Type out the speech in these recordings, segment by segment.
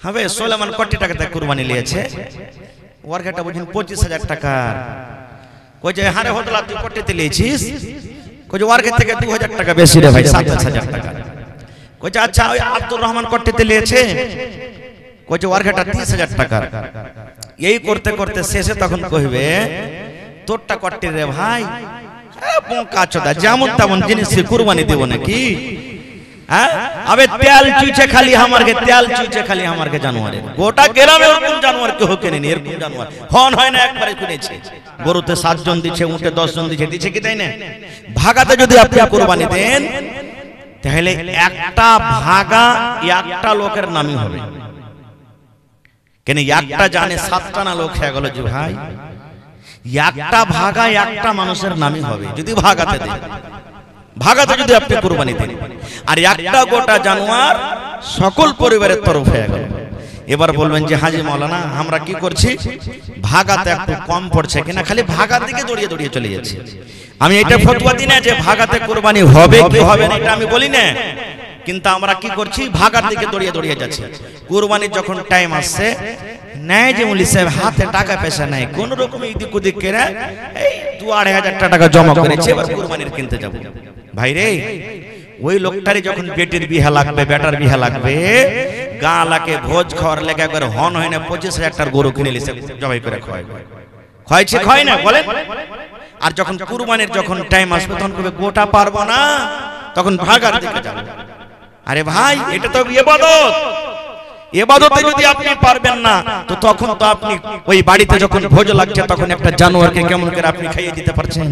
হবে সোলেমান কোটি টাকাতে কুরবানি নিয়েছে, ওর ঘাটা বুঝুন 25,000 টাকা। কই যে হারে হতলা তুই কোটিতে নিয়েছিস, কই যে ওর থেকে 2,000 টাকা বেশি রে ভাই, 27,000 টাকা। কই যে আচ্ছা ওই আব্দুর রহমান কোটিতে নিয়েছে, কই যে ওর ঘাটা 30,000 টাকা। এই করতে করতে শেষে তখন কইবে তোরটা কোটি রে ভাই, বোকা চোদা, যেমন তেমন জিনিস কুরবানি দেব নাকি? अबे तेल चूचे खाली हमार के तेल चूचे खाली हमार के जानवर गोटा ग्रामे এরকম জানোয়ার কেউ কেনে নি, এরকম জানোয়ার হন হয় না একবারে কিনেছে। গরুতে 7 জন দিচ্ছে, উটে 10 জন দিচ্ছে, দিচ্ছে কি তাই না? ভাগাতে যদি আপনি কুরবানি দেন তাহলে একটা ভাগা একটা লোকের নামই হবে, কেন একটা জানে 7টা না লোক হয়ে গেল যে ভাই, একটা ভাগা একটা মানুষের নামই হবে যদি ভাগাতে দেন। ভাগাতে যদি আপনি কুরবানি দেন আর একটা গোটা জানোয়ার সকল পরিবারের তরফ হয়ে গেল। এবার বলবেন যে হাজি মাওলানা আমরা কি করছি, ভাগাতে একটু কম পড়ছে কিনা, খালি ভাগার দিকে দৌড়িয়ে দৌড়িয়ে চলে যাচ্ছে। আমি এটা ফতোয়া দিই না যে ভাগাতে কুরবানি হবে কি হবে না, এটা আমি বলি না, কিন্তু আমরা কি করছি, ভাগার দিকে দৌড়িয়ে দৌড়িয়ে যাচ্ছি। কুরবানির যখন টাইম আসছে নাই যে মুলি সাহেব হাতে টাকা পয়সা নাই, কোন রকম এদিক ওদিক করে এই 2-2,500 টাকা জমা করেছে, এবার কুরবানির কিনতে যাব। ভাই রে, ওই লোকটারই যখন বেটির বিহা লাগবে, বেটার বিহা লাগবে, গালাকে ভোজ খাওয়ার লেগে একবার হন হয় না 25,000 টাকার গরু কিনে লিছে জবাই করে খাওয়ায়, খাওয়াইছে খাওয়াই না বলেন। আর যখন কুরবানির যখন টাইম আসবে তখন কবে গোটা পারবো না, তখন ভাগার দিকে যাবে। আরে ভাই এটা তো ইবাদত, ইবাদতে যদি আপনি পারবেন না তো তখন তো আপনি ওই বাড়িতে যখন ভোজ লাগছে তখন একটা জানোয়ারকে কেমন করে আপনি খাইয়ে দিতে পারছেন?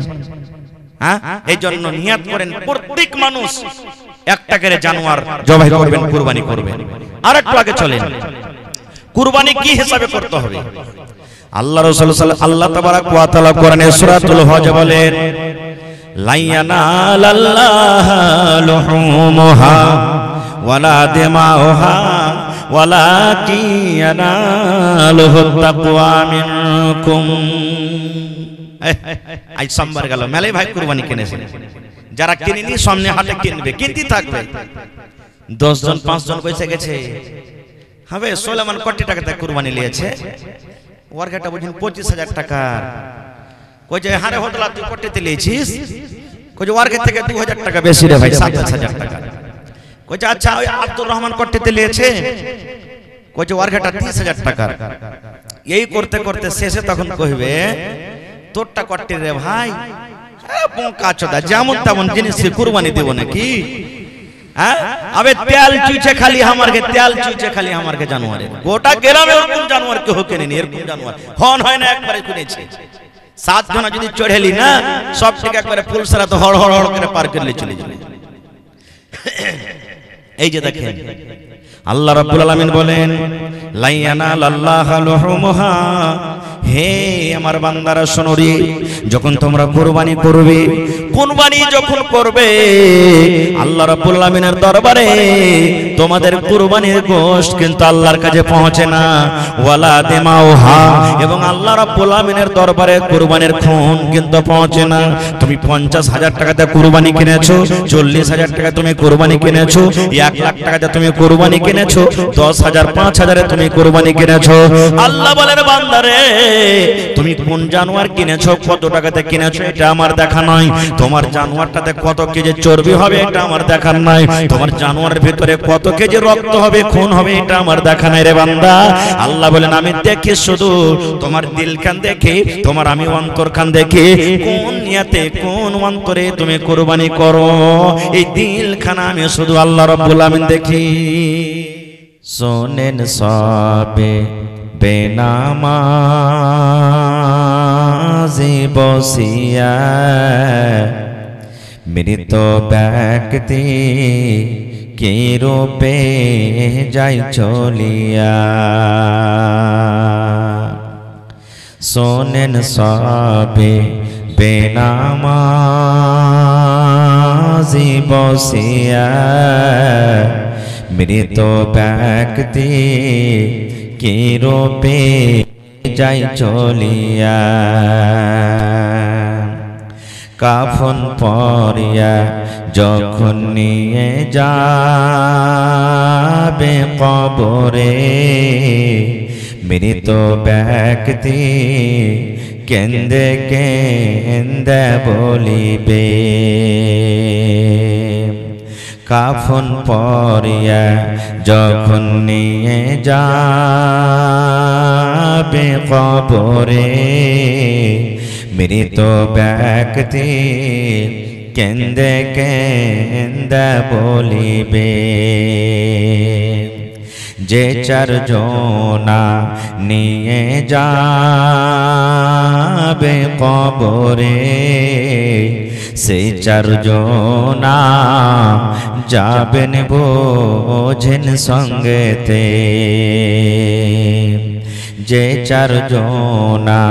হ্যাঁ, এই জন্য নিয়ত করেন প্রত্যেক মানুষ একটা করে জানোয়ার জবাই করবেন, কুরবানি করবেন। আর একটু আগে চলেন, কুরবানি কি হিসাবে করতে হবে? আল্লাহ রাসূল আল্লাহ তাবারাক ওয়া তাআলা কোরআনে সূরাতুল হজ বলেন লা ইয়ানালাল্লাহু লুহুমুহা ওয়ালা দিমাউহা ওয়ালাকিন ইয়ানালুহুত তাকওয়া মিনকুম। আজ সোমবার গেল, মেলাই ভাই কুরবানি কিনেছে, যারা কিনেনি সামনে হাটে কিনবে, কিনতে থাকবে। 10 জন 5 জন পয়সা গেছে, হবে সোলেমান কোটি টাকাতে কুরবানি নিয়েছে, ওর ঘাটা বুঝুন 25,000 টাকা। কই যে হারে হতলা তুই কোটিতে নিয়েছিস, কই যে ওর থেকে 2,000 টাকা বেশি রে ভাই, 27,000 টাকা। কই যে আচ্ছা ওই আব্দুর রহমান কোটিতে নিয়েছে, কই যে ওর ঘাটা 30,000 টাকা। এই করতে করতে শেষে তখন কইবে তোরটা কোটি রে ভাই, বোকা চোদা, যেমন তেমন জিনিস কুরবানি দেব নাকি? अबे तेल चूचे खाली हमार के तेल चूचे खाली हमार के जानवर गोटा ग्रामे এরকম জানোয়ার কেউ কেনে নি, এরকম জানোয়ার হন হয় না একবারে কিনেছে। 7 জন যদি চড়েলি না সব থেকে একবারে ফুলসরা তো হড় হড় হড় করে পার করলে চলে যাবে। এই যে দেখেন আল্লাহ রাব্বুল আলামিন বলেন লা ইয়ানালাল্লাহু লুহুমুহা, হে আমার বান্দারা শোনো রে, যখন তোমরা কুরবানি করবে, কুরবানি যখন করবে আল্লাহ রাব্বুল আলামিনের দরবারে তোমাদের কুরবানির গোশত কিন্তু আল্লাহর কাছে পৌঁছে না, ওয়ালা দিমাউহা, এবং আল্লাহ রাব্বুল আলামিনের দরবারে কুরবানির খুন কিন্তু পৌঁছে না। তুমি 50,000 টাকাতে কুরবানি কিনেছো, 40,000 টাকা তুমি কুরবানি কিনেছো, 1 লাখ টাকাতে তুমি কুরবানি কিনেছো, 10,000 5,000 তুমি কুরবানি কিনেছো। আল্লাহ বলেন বান্দারে তুমি কোন জানোয়ার কিনেছো, কত টাকাতে কিনেছো এটা আমার দেখা নয়, তোমার জানোয়ারটাতে কত কেজি চর্বি হবে এটা আমার দেখার নাই, তোমার জানোয়ারের ভিতরে কত কেজি রক্ত হবে, খুন হবে এটা আমার দেখা নাই রে বান্দা। আল্লাহ বলেন আমি দেখি শুধু তোমার দিল কান দেখি, তোমার আমি অন্তর কান দেখি, কোন নিয়তে কোন অন্তরে তুমি কুরবানি করো, এই দিল খানা আমি শুধু আল্লাহ রাব্বুল আমিন দেখি। শোনেন সবে বেনামাজি বসিয়া মৃত ব্যক্তি কি রূপে যাই চলিয়া, শোনেন সবে বেনামাজি বসিয়া মৃত ব্যক্তি কি রূপে যাই চলিয়া, কাফন পরিয়া যখন নিয়ে যায় যাবে কবরে মৃত ব্যক্তি কেন্দে কেন্দে বলিবে কাফন পরিয়া যখন নিয়ে যাবে কবরে মৃত ব্যক্তি কেন্দে কেন্দে বলিবে যে চারজনা নিয়ে যাবে কবরে সেই চারজনা যাবেন বোঝেন সঙ্গেতে যে চারজনা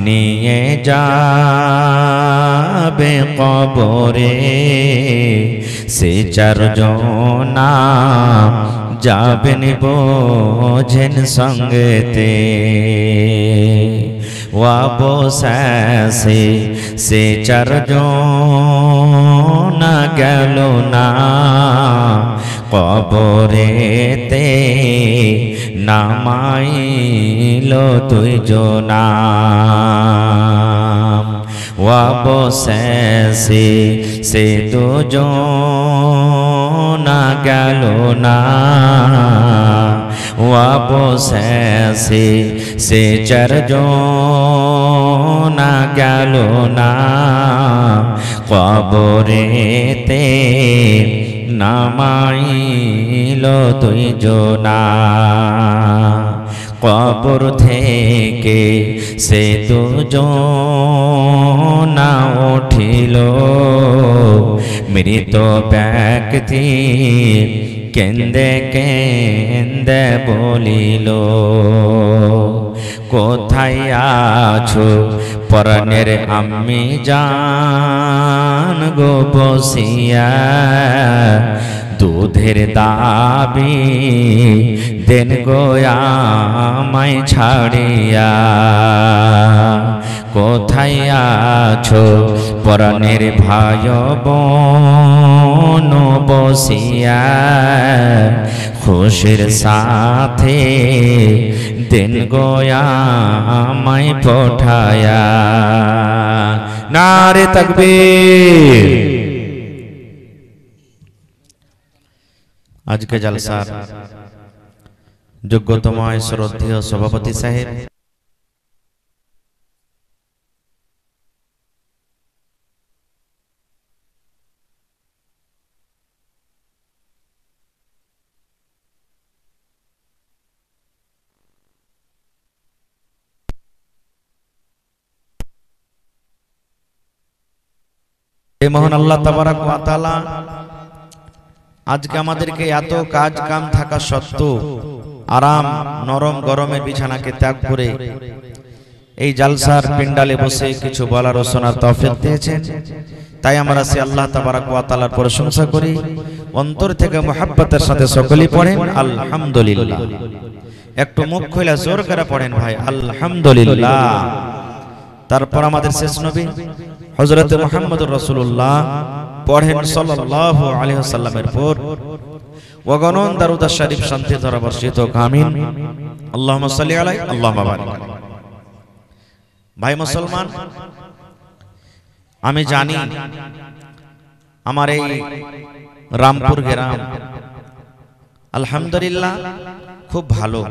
নিয়ে যাবে কবরে সে চারজনা যাবেন বোঝেন সঙ্গেতে অবশেষে সে চারজনা গেল না কবরেতে নামাইল দুইজনা অবশেষে সে দুজনা গেল না অবশেষে সে চারজনা গেল না কবরেতে নামাইল দুইজনা কবর থেকে সে দুজনা উঠিল মৃত ব্যক্তি কেন্দে কেন্দে বলিল কোথায় আছো পরাণের আম্মি জান গো বসিয়া দুধের দাবি দেন গো আমায় ছাড়িয়া কোথায় আছো পরাণের ভাই বোন বসিয়া খুশির সাথে দেন গো আমায় পঠায়া নারে তাকবীর। আজকে জলসার যোগ্যতম শ্রদ্ধেয় সভাপতি সাহেব মহান আল্লাহ তাবারাক ওয়া তাআলা আজকে আমাদেরকে এত কাজ কাম থাকা সত্ত্বেও আরাম নরম গরমের বিছানাকে ত্যাগ করে এই জালসার পিন্ডালে বসে কিছু বলার ও শোনার তৌফিক দিয়েছেন। তাই আমরা সে আল্লাহ তাবারাক ওয়া তাআলার প্রশংসা করি, অন্তর থেকে মুহাব্বতের সাথে সকলেই পড়েন আলহামদুলিল্লাহ। একটু মুখ খুলে জোর করে পড়েন ভাই আলহামদুলিল্লাহ। তারপর আমাদের শেষ নবী হযরত মুহাম্মদুর রাসূলুল্লাহ পড়েন সাল্লাল্লাহু আলাইহি ওয়াসাল্লামের পর ওয়াগনন দারুদ শরীফ শান্তি ধারা বর্ষিত আমিন। আল্লাহুম্মা সাল্লি আলাইহি আল্লাহুম্মা বারিক। ভাই মুসলমান, আমি জানি আমার এই রামপুর গ্রাম আলহামদুলিল্লাহ খুব ভালো,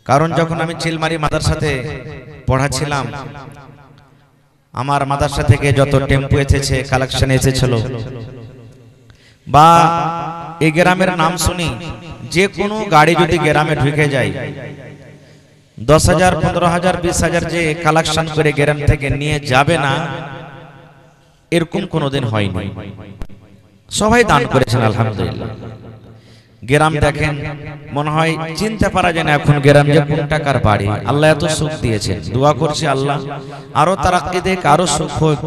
কারণ যখন আমি চিলমারি মাদ্রাসাতে পড়াছিলাম আমার মাদ্রাসা থেকে যত টেম্পু এসেছে কালেকশন এসেছিল বা এই গ্রামের নাম শুনি যে কোনো গাড়ি যদি গ্রামে ঢুকে যায় 10,000 15,000 20,000 যে কালেকশন করে গ্রাম থেকে নিয়ে যাবে না এরকম কোনোদিন হয়নি। সবাই দান করেছেন আলহামদুলিল্লাহ। গ্রাম দেখেন মনে হয় চিনতে পারা যায় না এখন গ্রাম যে কোন টাকার বাড়ি। আল্লাহ এত সুখ দিয়েছেন, দোয়া করছি আল্লাহ আরো তারাক্কি দেখ, আরো সুখ হোক।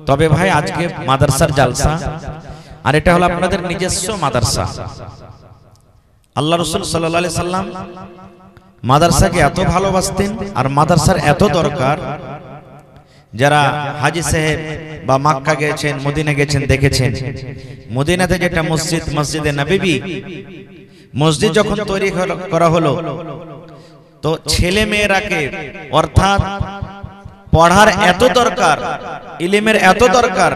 তবে ভাই আজকে মাদ্রাসার জালসা, আর এটা হলো আপনাদের নিজস্ব মাদ্রাসা। আল্লাহ রাসূল সাল্লাল্লাহু আলাইহি সাল্লাম মাদ্রাসাকে এত ভালোবাসতেন আর মাদ্রাসার এত দরকার যারা হাজী সাহেব বা মক্কা গেছেন, মদিনা গেছেন, দেখেছেন মদিনাতে যেটা মসজিদ, মসজিদে নববী, মসজিদ যখন তৈরি করা হলো তো ছেলে মেয়েরাকে অর্থাৎ পড়ার এত দরকার, ইলমের এত দরকার,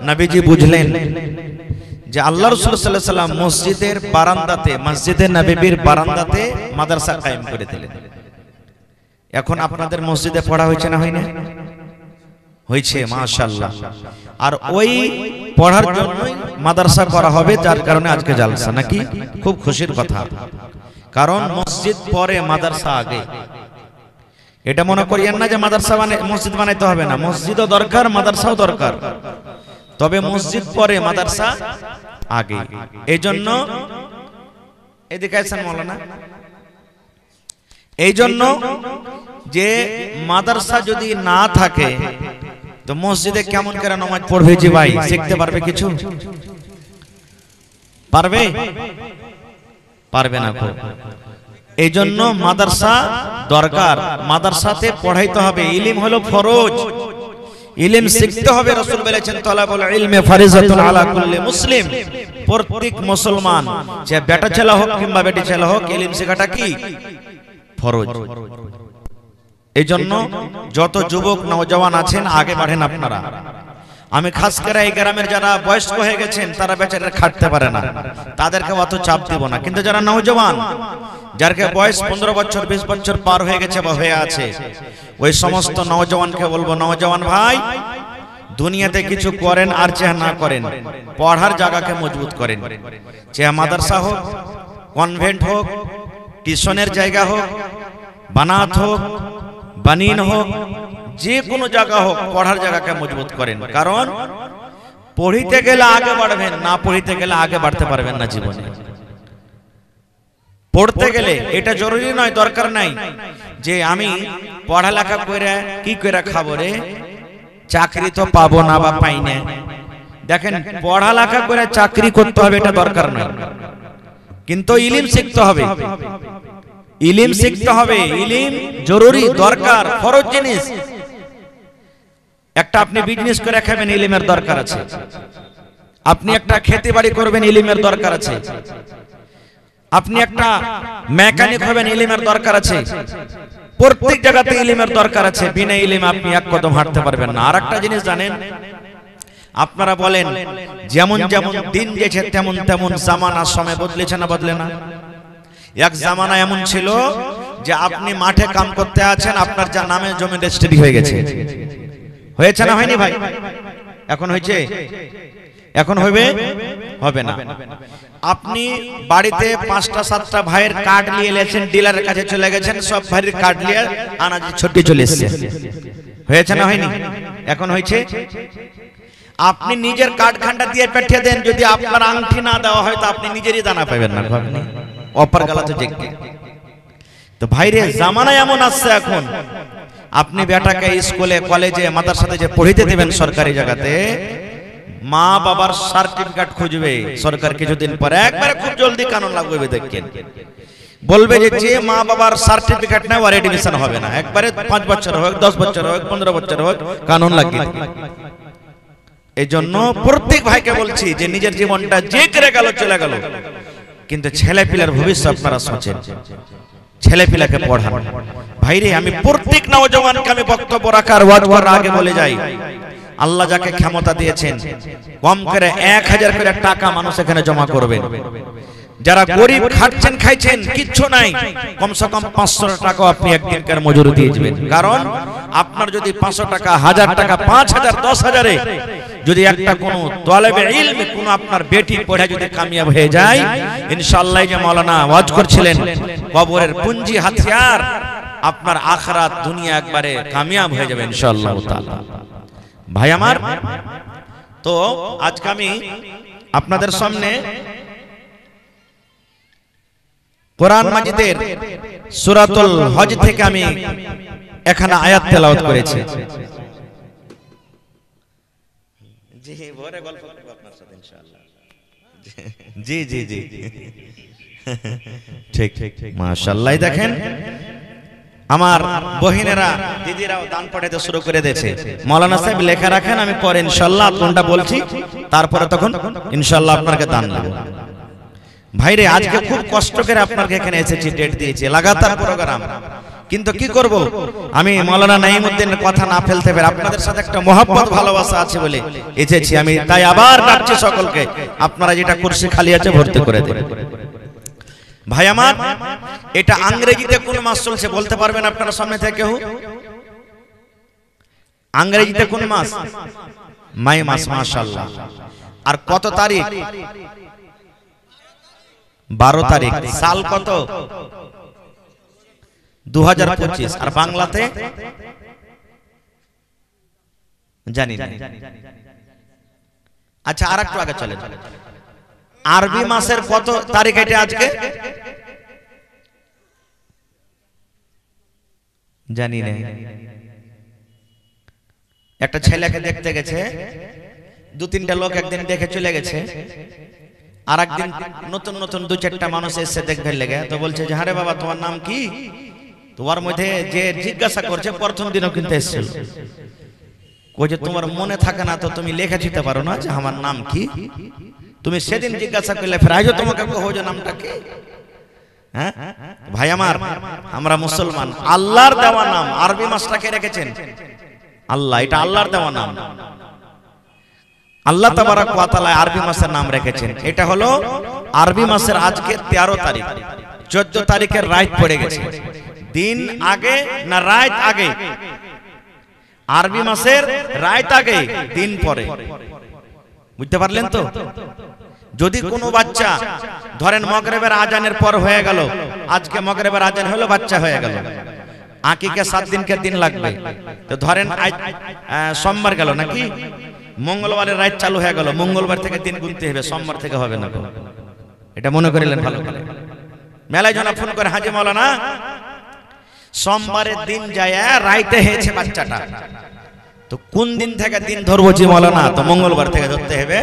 নবীজি বুঝলেন যে আল্লাহ রাসূল সাল্লাল্লাহু আলাইহি ওয়াসাল্লাম মসজিদের বারান্দাতে, মসজিদে নববীর বারান্দাতে মাদ্রাসা কায়েম করে দিলেন। এখন আপনাদের মসজিদে পড়া হয়েছে না হয়নি? হয়েছে, মাশাআল্লাহ। আর ওই পড়ার জন্যই মাদ্রাসা করা হবে, যার কারণে আজকে জালসা, নাকি? খুব খুশির কথা, কারণ মসজিদ পরে মাদ্রাসা আগে। এটা মনে করিয়েন না যে মাদ্রাসা মসজিদ বানাইতে হবে না, মসজিদও দরকার, মাদ্রাসাও দরকার, তবে মসজিদ পরে মাদ্রাসা আগে। এই জন্য এদিকে আছেন মাওলানা, এই জন্য যে মাদ্রাসা যদি না থাকে তো মসজিদে কেমন করে নামাজ পড়বে জি ভাই? শিখতে পারবে কিছু? পারবে? পারবে না। এই জন্য মাদ্রাসা দরকার, মাদ্রাসাতে পড়াইতে হবে। ইলম হলো ফরজ, ইলম শিখতে হবে। রাসূল বলেছেন তালাবুল ইলমি ফারিজাতুন আলা কুল্লি মুসলিম, প্রত্যেক মুসলমান, যে বেটা ছেলে হোক কিংবা বেটি ছেলে হোক, ইলম শেখাটা কি ফরজ। এই জন্য যত যুবক নওজওয়ান আছেন আগে বাড়েন আপনারা। আমি খাস করে এই গ্রামের যারা বয়স্ক হয়ে গেছেন তারা বেচারা খাটতে পারে না, তাদেরকে অত চাপ দিব না, কিন্তু যারা নওজওয়ান, যার বয়স 15 বছর 20 বছর পার হয়ে গেছে বা হয়ে আছে, ওই সমস্ত নওজওয়ানকে বলবো, নওজওয়ান ভাই, দুনিয়াতে কিছু করেন আর চাহে না করেন, পড়ার জায়গাকে মজবুত করেন। চাহে মাদ্রাসা হোক, কনভেন্ট হোক, টিউশনের জায়গা হোক, বানাত হোক, বানিন হোক, যে কোনো জায়গা হোক, পড়ার জায়গাকে মজবুত করেন। কারণ পড়িতে গেলে আগে বাড়বেন, না পড়িতে গেলে আগে বাড়তে পারবেন না জীবনে। পড়তে গেলে এটা জরুরি নয়, দরকার নাই যে আমি পড়ালেখা করে কি করে খাবো রে, চাকরি তো পাবো না বা পাই না। দেখেন, পড়ালেখা করে চাকরি করতে হবে এটা দরকার নয়, কিন্তু ইলম শিখতে হবে, ইলম শিখতে হবে। ইলম জরুরি, দরকার, ফরজ জিনিস। একটা আপনি বিজনেস করে খাবেন, ইলমের দরকার আছে। আপনি একটা খেতে বাড়ি করবেন, ইলমের দরকার আছে। আপনি একটা মেকানিক হবেন, ইলমের দরকার আছে। প্রত্যেক জায়গাতে ইলমের দরকার আছে। বিনা ইলমে আপনি এক কদম হাঁটতে পারবেন না। আর একটা জিনিস জানেন, আপনারা বলেন যেমন যেমন দিন গেছে তেমন তেমন জামানার সময় বদলেছে না বদলে না? এক জামানা এমন ছিল যে আপনি মাঠে কাম করতে আছেন, আপনার যা নামে জমি রেজিস্ট্রি হয়ে গেছে। হয়েছে না হয়নি ভাই? এখন হয়েছে? এখন হবে? হবে না। আপনি বাড়িতে 5টা 7টা ভাইয়ের কার্ড নিয়ে এসেছেন, ডিলারের কাছে চলে গেছেন, সব ভাইয়ের কার্ড নিয়ে আনাজে ছুটি চলে এসেছে। হয়েছে না হয়নি? এখন হয়েছে। আপনি নিজের কার্ড খান্ডা দিয়ে পাঠিয়ে দেন, যদি আপনার আংটি না দেওয়া হয় তো আপনি নিজেরই দানা পাবেন না, অপার গালাতে জেগে। তো ভাইরে, জামানা এমন আসছে এখন, আপনি বেটাকে স্কুলে কলেজে মাদ্রাসাতে যে পড়িতে দেবেন সরকারি জায়গাতে, মা বাবার সার্টিফিকেট খুঁজবে সরকার কিছুদিন পরে, একবারে খুব জলদি কানুন লাগবে। দেখেন, বলবে যে মা বাবার সার্টিফিকেট নাই ওর এডমিশন হবে না, একবারে 5 বছর হোক, 10 বছর হোক, 15 বছর হোক, কানুন লাগিয়ে। এই জন্য প্রত্যেক ভাইকে বলছি যে নিজের জীবনটা যে করে গেল চলে গেল, কিন্তু ছেলে পিলার ভবিষ্যৎ আপনারা সোচেন, ছেলে পিলাকে পড়ান। ভাইরে, আমি প্রত্যেক নওজওয়ানকে আমি বক্তব্য রাখার ওয়াজ করার আগে বলে যাই, আল্লাহ যাকে ক্ষমতা দিয়েছেন, কম করে 1000 করে টাকা মানুষ এখানে জমা করবেন। যারা গরিব খাচ্ছেন খাইছেন কিচ্ছু নাই, কমসে কম 500 টাকা আপনি একদিনকার মজুরি দিয়ে দিবেন। কারণ আপনার যদি 500 টাকা, 1000 টাকা, 5000, 10,000-এ যদি একটা কোনো তলেবে ইলম, কোনো আপনার বেটি পড়ে যদি কামিয়াব হয়ে যায়, ইনশাআল্লাহ, যে মাওলানা ওয়াজ করছিলেন, কবরের পুঁজি হাতিয়ার, আপনার আখিরাত দুনিয়া একবারে কামিয়াব হয়ে যাবে ইনশাআল্লাহ তাআলা। ভাই আমার, তো আজকে আমি আপনাদের সামনে কোরআন মাজিদের সূরাতুল হজ থেকে আমি এখানে আয়াত তেলাওয়াত করেছি। জি, ভোরে গল্প করব আপনার সাথে ইনশাআল্লাহ। জি জি জি, ঠিক ঠিক, মাশাআল্লাহ। দেখেন, আমার বহিনেরা দিদিরাও দান পাঠাতে শুরু করে দিয়েছে। মাওলানা সাহেব লেখা রাখেন, আমি পরে ইনশাআল্লাহ কোনটা বলছি তারপরে তখন ইনশাআল্লাহ আপনাকে দান দেব। ভাইরে আজকে খুব কষ্ট করে আপনাকে এখানে এসেছি, ডেট দিয়েছি, লাগাতার প্রোগ্রাম, কিন্তু কি করব আমি মাওলানা নাঈমউদ্দিনের কথা না ফেলতে পারি। আপনাদের সাথে একটা মহব্বত ভালোবাসা আছে বলে এসেছি আমি, তাই আবার ডাকছি সকলকে, আপনারা যেটা কুরসি খালি আছে ভর্তি করে দেন। ভাই আমার, এটা ইংরেজিতে কোন মাস চলছে বলতে পারবেন আপনারা সামনে থেকে কেউ? ইংরেজিতে কোন মাস? মে মাস, মাশাআল্লাহ। আর কত তারিখ? 12 তারিখ। সাল কত? 2025। আর বাংলাতে জানি না। আচ্ছা আর একটু আগে চলেন, আরবি মাসের কত তারিখ এটা আজকে? জানি না। একটা ছেলেকে দেখতে গেছে, 2-3টা লোক একদিন দেখে চলে গেছে, আর একদিন নতুন নতুন 2-4টা মানুষ এসে দেখবে লেগে, তো বলছে যে আরে বাবা তোমার নাম কি? তোমার মধ্যে যে জিজ্ঞাসা করছে প্রথম দিনও কিন্তু এসেছিল, কই যে তোমার মনে থাকে না তো তুমি লেখা দিতে পারো না যে আমার নাম কি? তুমি সেদিন জিজ্ঞাসা করলে ফের আজও তোমাকে কহো যে নামটা কি? হ্যাঁ ভাই আমার, আমরা মুসলমান, আল্লাহর দেওয়া নাম। আরবি মাসটাকে রেখেছেন আল্লাহ, এটা আল্লাহর দেওয়া নাম। আল্লাহ তাবারক ওয়া তাআলা আরবি মাসের নাম রেখেছেন। এটা হলো আরবি মাসের আজকে 13 তারিখ, 14 তারিখের রাত পড়ে গেছে। দিন আগে না রাত আগে? আরবি মাসের রাত আগে, দিন পরে। বুঝতে পারলেন তো? যদি কোনো বাচ্চা ধরেন মাগরিবের আজানের পর হয়ে গেল, আজকে মাগরিবের আজান হলো, বাচ্চা হয়ে গেল, আকিকে 7 দিনকে দিন লাগবে, তো ধরেন সোমবার গেল নাকি, মঙ্গলবারের রাত চালু হয়ে গেল, মঙ্গলবার থেকে দিন গুনতে হবে, সোমবার থেকে হবে না। এটা মনে করিলেন ভালো করে। মেলায় জনা ফোন করে, হাজি মাওলানা সোমবারের দিন যায় রাইতে হয়েছে বাচ্চাটা, তো কোন দিন থেকে দিন ধরবো জি মাওলানা? তো মঙ্গলবার থেকে ধরতে হবে।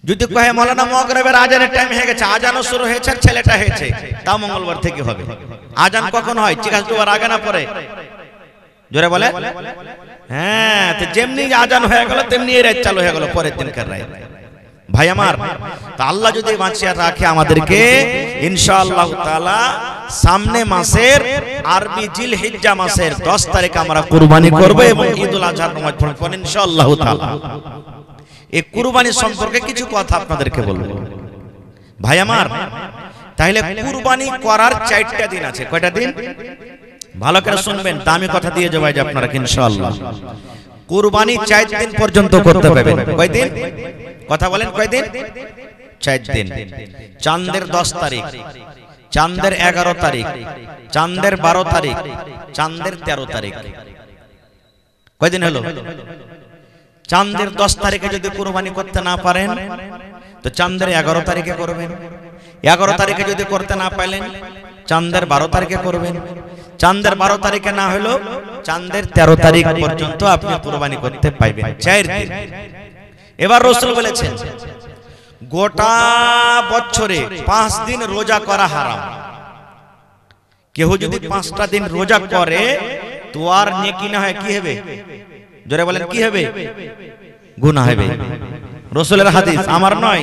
যদি কহে মাওলানা মাগরিবের আজানের টাইম হয়ে গেছে, আজানও শুরু হয়েছে, ছেলেটা হয়েছে, তাও মঙ্গলবার থেকে হবে। আজান কখন হয়? চিকাস দুবার আগে না পরে? জোরে বলে। হ্যাঁ, তো যেমনি আজান হয়ে গেল তেমনি এই রাত চালু হয়ে গেল, পরের দিনকার রাত। ভাই আমার, তা আল্লাহ যদি বাঁচিয়ে রাখে আমাদেরকে, ইনশাআল্লাহ তাআলা সামনে মাসের আরবি জিলহিজ্জা মাসের 10 তারিখে আমরা কুরবানি করব এবং ঈদুল আজহার নামাজ পড়ব ইনশাআল্লাহ তাআলা। এই কুরবানি সম্পর্কে কিছু কথা আপনাদেরকে বলবো। ভাই আমার, তাহলে কুরবানি করার 4টা দিন আছে। কয়টা দিন? ভালো করে শুনবেন, দামি কথা দিয়ে যাবো যে আপনারা ইনশাআল্লাহ। কুরবানি 4 দিন পর্যন্ত করতে পারবেন। কয় দিন? কথা বলেন, কয় দিন? 4 দিন। চাঁদের 10 তারিখ, চাঁদের 11 তারিখ, চাঁদের 12 তারিখ, চাঁদের 13 তারিখ। কয় দিন হলো? চাঁদের 10 তারিখে যদি কুরবানি করতে না পারেন তো চাঁদের 11 তারিখে করবেন। 11 তারিখে যদি করতে না পারলেন চাঁদের 12 তারিখে করবেন। চাঁদের 12 তারিখে না হলো চাঁদের 13 তারিখ পর্যন্ত আপনি কুরবানি করতে পাইবেন, 4 দিন। এবার রাসূল বলেছেন গোটা বছরে 5 দিন রোজা করা হারাম। কেউ যদি 5টা দিন রোজা করে তো আর নেকি না হয়, কি হবে? জোরে বলেন, কি হবে? গুনাহ হবে। রাসূলের হাদিস, আমার নয়।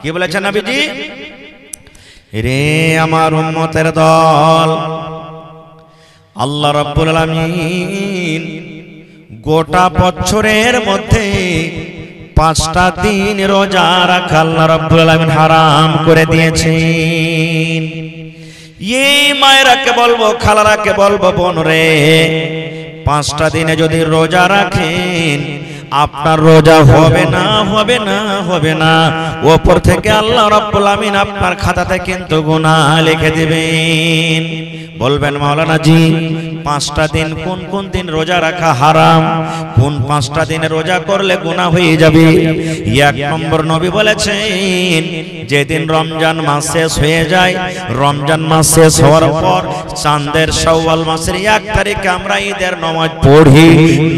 কি বলেছেন নবীজি? রে আমার উম্মতের দল, আল্লাহ রাব্বুল আলামিন গোটা বছরের মধ্যে 5টা দিন রোজা রাখা আল্লাহ রাব্বুল আলামিন হারাম করে দিয়েছেন। এই মায়েরাকে বলবো, খালারাকে বলবো, বোন রে, 5টা দিনে যদি রোজা রাখেন আপনার রোজা হবে না, হবে না, হবে না। ওপর থেকে আল্লাহ রাব্বুল আমিন আপনার খাতাতে কিন্তু গুনাহ লিখে দিবেন। বলবেন মাওলানা জি 5টা দিন কোন কোন দিন রোজা রাখা হারাম? কোন 5টা দিনে রোজা করলে গুনাহ হয়ে যাবে? 1 নম্বর নবী বলেছেন যেদিন রমজান মাস শেষ হয়ে যায়, রমজান মাস শেষ হওয়ার পর চাঁদের শাওয়াল মাসের 1 তারিখে আমরা ঈদের নামাজ পড়ি।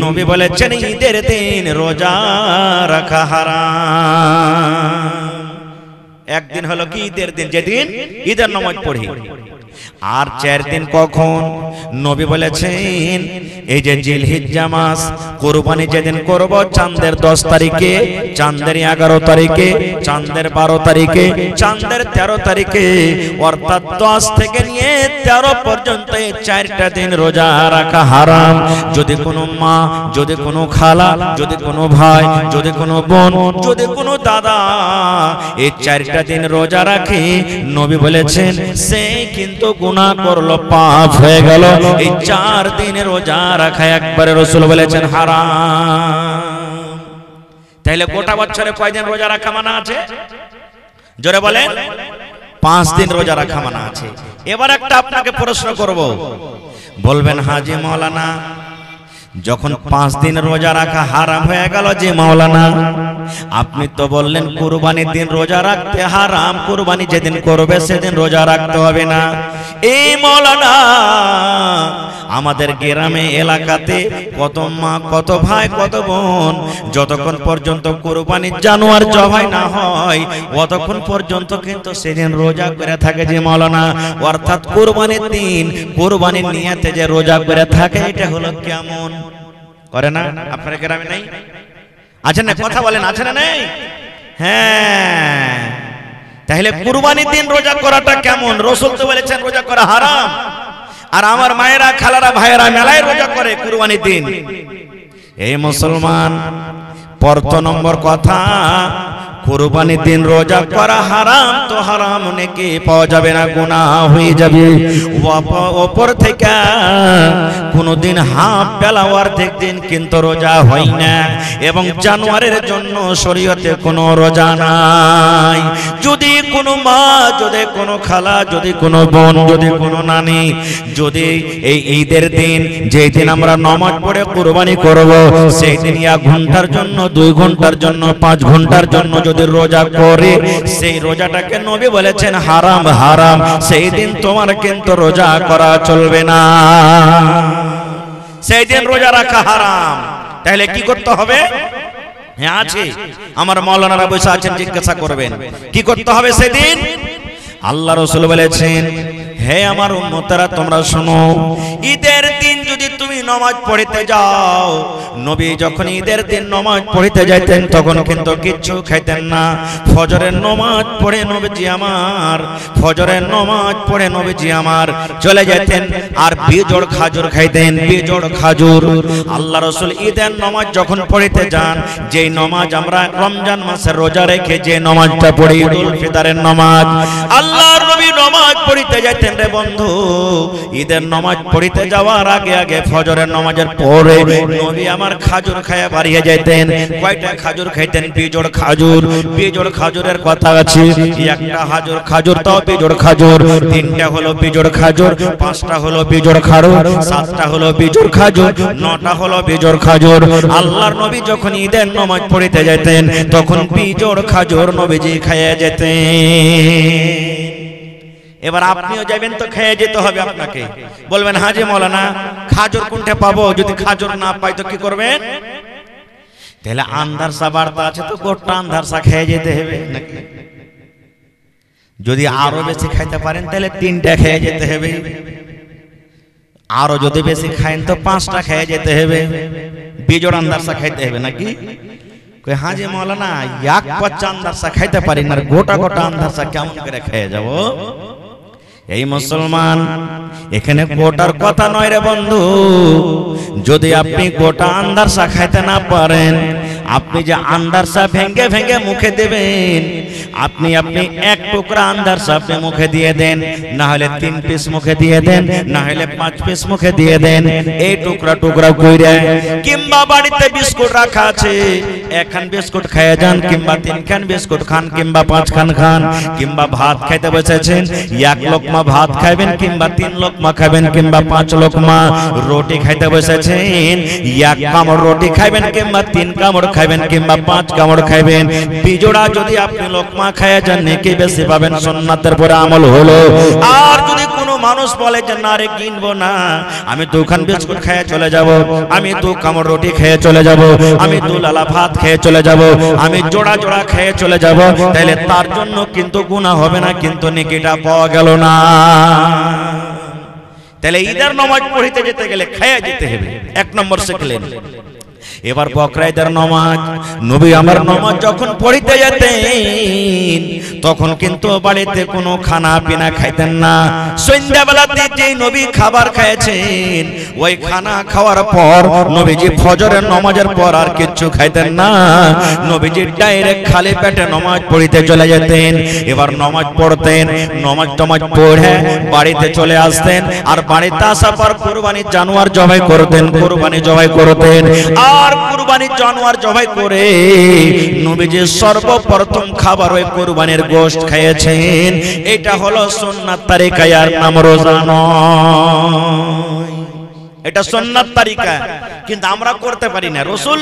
নবী বলেছেন ঈদের দিন রোজা রাখা হারাম। একদিন হলো কি ঈদের দিন, যেদিন ঈদের নামাজ পড়ি। আর 4 দিন কখন? নবী বলেছেন এই যে জিলহিজ্জা মাস, কুরবানি যেদিন করব চাঁদের 10 তারিখে, চাঁদের 11 তারিখে, চাঁদের 12 তারিখে, চাঁদের 13 তারিখে, অর্থাৎ 10 থেকে নিয়ে 13 পর্যন্ত এই 4টা দিন রোজা রাখা হারাম। যদি কোনো মা, যদি কোনো খালা, যদি কোনো ভাই, যদি কোনো বোন, যদি কোনো দাদা এই 4টা দিন রোজা রাখে, নবী বলেছেন সে কিন্তু গুনাহ করলো, পাপ হয়ে গেল। এই 4 দিনের রোজা রাখা একবারে রাসূল বলেছেন হারাম। তাহলে গোটা বছরে কয়দিন রোজা রাখা মানা আছে? জোরে বলেন। 5 দিন রোজা রাখা মানা আছে। এবার একটা আপনাকে প্রশ্ন করব, বলবেন হাজি মাওলানা যখন 5 দিন রোজা রাখা হারাম হয়ে গেল যে মাওলানা, আপনি তো বললেন কুরবানির দিন রোজা রাখতে হারাম, কুরবানি যেদিন করবে সেদিন রোজা রাখতে হবে না। এই মাওলানা আমাদের গ্রামে এলাকাতে কত মা, কত ভাই, কত বোন যতক্ষণ পর্যন্ত কুরবানির জানোয়ার জবাই না হয় ততক্ষণ পর্যন্ত কিন্তু সেদিন রোজা করে থাকে যে মাওলানা। অর্থাৎ কুরবানির দিন কুরবানির নিয়তে যে রোজা করে থাকে, এটা হলো কেমন করে না? আপনার গ্রামে নাই? আছে না? কথা বলেন, আছে না নেই? হ্যাঁ, তাহলে কুরবানির দিন রোজা করাটা কেমন? রাসূল তো বলেছেন রোজা করা হারাম। আর আমার মায়েরা, খালারা, ভাইয়েরা মেলায় রোজা করে কুরবানির দিন। এই মুসলমান, প্রথম নম্বর কথা, কুরবানির দিন রোজা করা হারাম তো হারাম, নেকি পাওয়া যাবে না, গুনাহ হয়ে যাবে। ওপর থেকে কোনদিন হাফ বেলা অর্ধেক দিন কিন্তু রোজা হয় না। এবং জানোয়ারের জন্য শরীয়তে কোনো রোজা নাই। যদি কোনো মা, যদি কোনো খালা, যদি কোনো বোন, যদি কোনো নানি, যদি এই ঈদের দিন যেই দিন আমরা নামাজ পড়ে কুরবানি করব, সেই দিন 1 ঘন্টার জন্য, 2 ঘন্টার জন্য, 5 ঘন্টার জন্য যদি রোজা করে, সেই রোজাটাকে নবী বলেছেন হারাম, হারাম। সেই দিন তোমার কিন্তু রোজা করা চলবে না, সেই দিন রোজা রাখা হারাম। তাহলে কি করতে হবে? হ্যাঁ আছে, আমার মাওলানারা বসে আছেন, জিজ্ঞাসা করবেন কি করতে হবে সেদিন। আল্লাহ রাসূল বলেছেন, হে আমার উম্মতেরা তোমরা শোনো, ঈদের দিন যদি তুমি নামাজ পড়তে যাও, নবী যখন ঈদের দিন নামাজ পড়তে যাইতেন তখন কিন্তু কিচ্ছু খাইতেন না। ফজরের নামাজ পড়ে নবীজি আমার, ফজরের নামাজ পড়ে নবীজি আমার চলে যেতেন আর বিজোড় খাজুর খাইতেন, বিজোড় খাজুর। আল্লাহ রাসূল ঈদের নামাজ যখন পড়তে যান, যেই নামাজ আমরা রমজান মাসে রোজা রেখে যে নামাজটা পড়ি, ঈদুল ফিতরের নামাজ, আল্লাহর নবী নামাজ পড়তে যাইতেন রে বন্ধু। ঈদের নামাজ পড়তে যাওয়ার আগে আগে ফজরের নামাজের পরে নবী আমার খাজুর খায়া বাড়িয়ে যাইতেন। কয়টা খাজুর খাইতেন? বিজোড় খাজুর। বিজোড় খাজুরের কথা আছে, একটা হাজুর খাজুর তাও বিজোড় খাজুর, 3টা হলো বিজোড় খাজুর, 5টা হলো বিজোড় খাজুর, 7টা হলো বিজোড় খাজুর, 9টা হলো বিজোড় খাজুর। আল্লাহর নবী যখন ঈদের নামাজ পড়তে যাইতেন তখন বিজোড় খাজুর নবীজি খাইয়া যেতেন। এবার আপনিও যাবেন তো খেয়ে যেতে হবে আপনাকে। বলবেন হাজি মাওলানা খাজুর কোনটা পাবো? যদি খাজুর না পাই তো কি করবেন? তাহলে আন্ধারসা বার্তা আছে তো গোটা আন্ধারসা খেয়ে যেতে হবে নাকি? যদি আরো বেশি খাইতে পারেন তাহলে 3টা খেয়ে যেতে হবে। আরো যদি বেশি খাইন তো 5টা খেয়ে যেতে হবে। বিজোড় আন্ধারসা খাইতে হবে নাকি? কই হাজি মাওলানা 1 পচ্চা আন্ধারসা খাইতে পারি না, গোটা গোটা আন্ধারসা কেমন করে খেয়ে যাব? এই মুসলমান, এখানে গোটার কথা নয় রে বন্ধু। যদি আপনি গোটা আন্দারসা খাইতে না পারেন, আপনি যে আন্দারসা ভেঙে ভেঙে মুখে দেবেন, আপনি 1 টুকরা আন্দারসা আপনি মুখে দিয়ে দেন, না হলে 3 পিস মুখে দিয়ে দেন, না হলে 5 পিস মুখে দিয়ে দেন। এই টুকরা টুকরা কইরা, কিংবা বাড়িতে বিস্কুট রাখা আছে, 1 খান বিস্কুট খেয়ে যান, কিংবা 3 খান বিস্কুট খান, কিংবা 5 খান খান। কিংবা ভাত খাইতে বসেছেন, 1 লোকমা ভাত খাবেন, কিংবা 3 লোকমা খাবেন, কিংবা 5 লোকমা। রুটি খাইতে বসেছেন, 1 কামড় রুটি খাবেন, কিংবা 3 কামড় খাবেন, কিংবা 5 কামড় খাবেন। বিজোড়া যদি আপনি লোকমা খায় যান নেকি বেশি পাবেন, সুন্নাতের পরে আমল হলো। আর যদি কোনো মানুষ বলে যে না রে কিনবো না, আমি দুখান বিস্কুট খেয়ে চলে যাব, আমি দু কামড় রুটি খেয়ে চলে যাব, আমি দু লালা ভাত খেয়ে চলে যাব, আমি জোড়া জোড়া খেয়ে চলে যাব, তাহলে তার জন্য কিন্তু গুনাহ হবে না, কিন্তু নেকিটা পাওয়া গেল না। তাহলে ঈদের নামাজ পড়িতে যেতে গেলে খেয়ে যেতে হবে, এক নম্বর শিখলেন। এবার বকরা ঈদের নামাজ, নবী আমার নামাজ যখন পড়িতে যেতেন তখন কিন্তু বাড়িতে কোনো খানা পিনা খাইতেন না। সন্ধ্যাবেলাতে যে নবী খাবার খেয়েছেন ওই খানা খাওয়ার পর নবীজি ফজরের নামাজের পর আর কিচ্ছু খাইতেন না, নবীজি ডাইরেক্ট খালি পেটে নামাজ পড়িতে চলে যেতেন। এবার নামাজ পড়তেন, নামাজ টামাজ পড়ে বাড়িতে চলে আসতেন, আর বাড়িতে আসার পর কুরবানির জানোয়ার জবাই করতেন, কুরবানি জবাই করতেন। আর কুরবানি জানোয়ার জবাই করে নবীজি সর্বপ্রথম খাবার ওই কুরবানির গোশত খেয়েছেন। এটা হলো সুন্নাত তরিকা, আর নাম রোজা নয়। এটা সুন্নাত তরিকা, কিন্তু আমরা করতে পারি না। রাসূল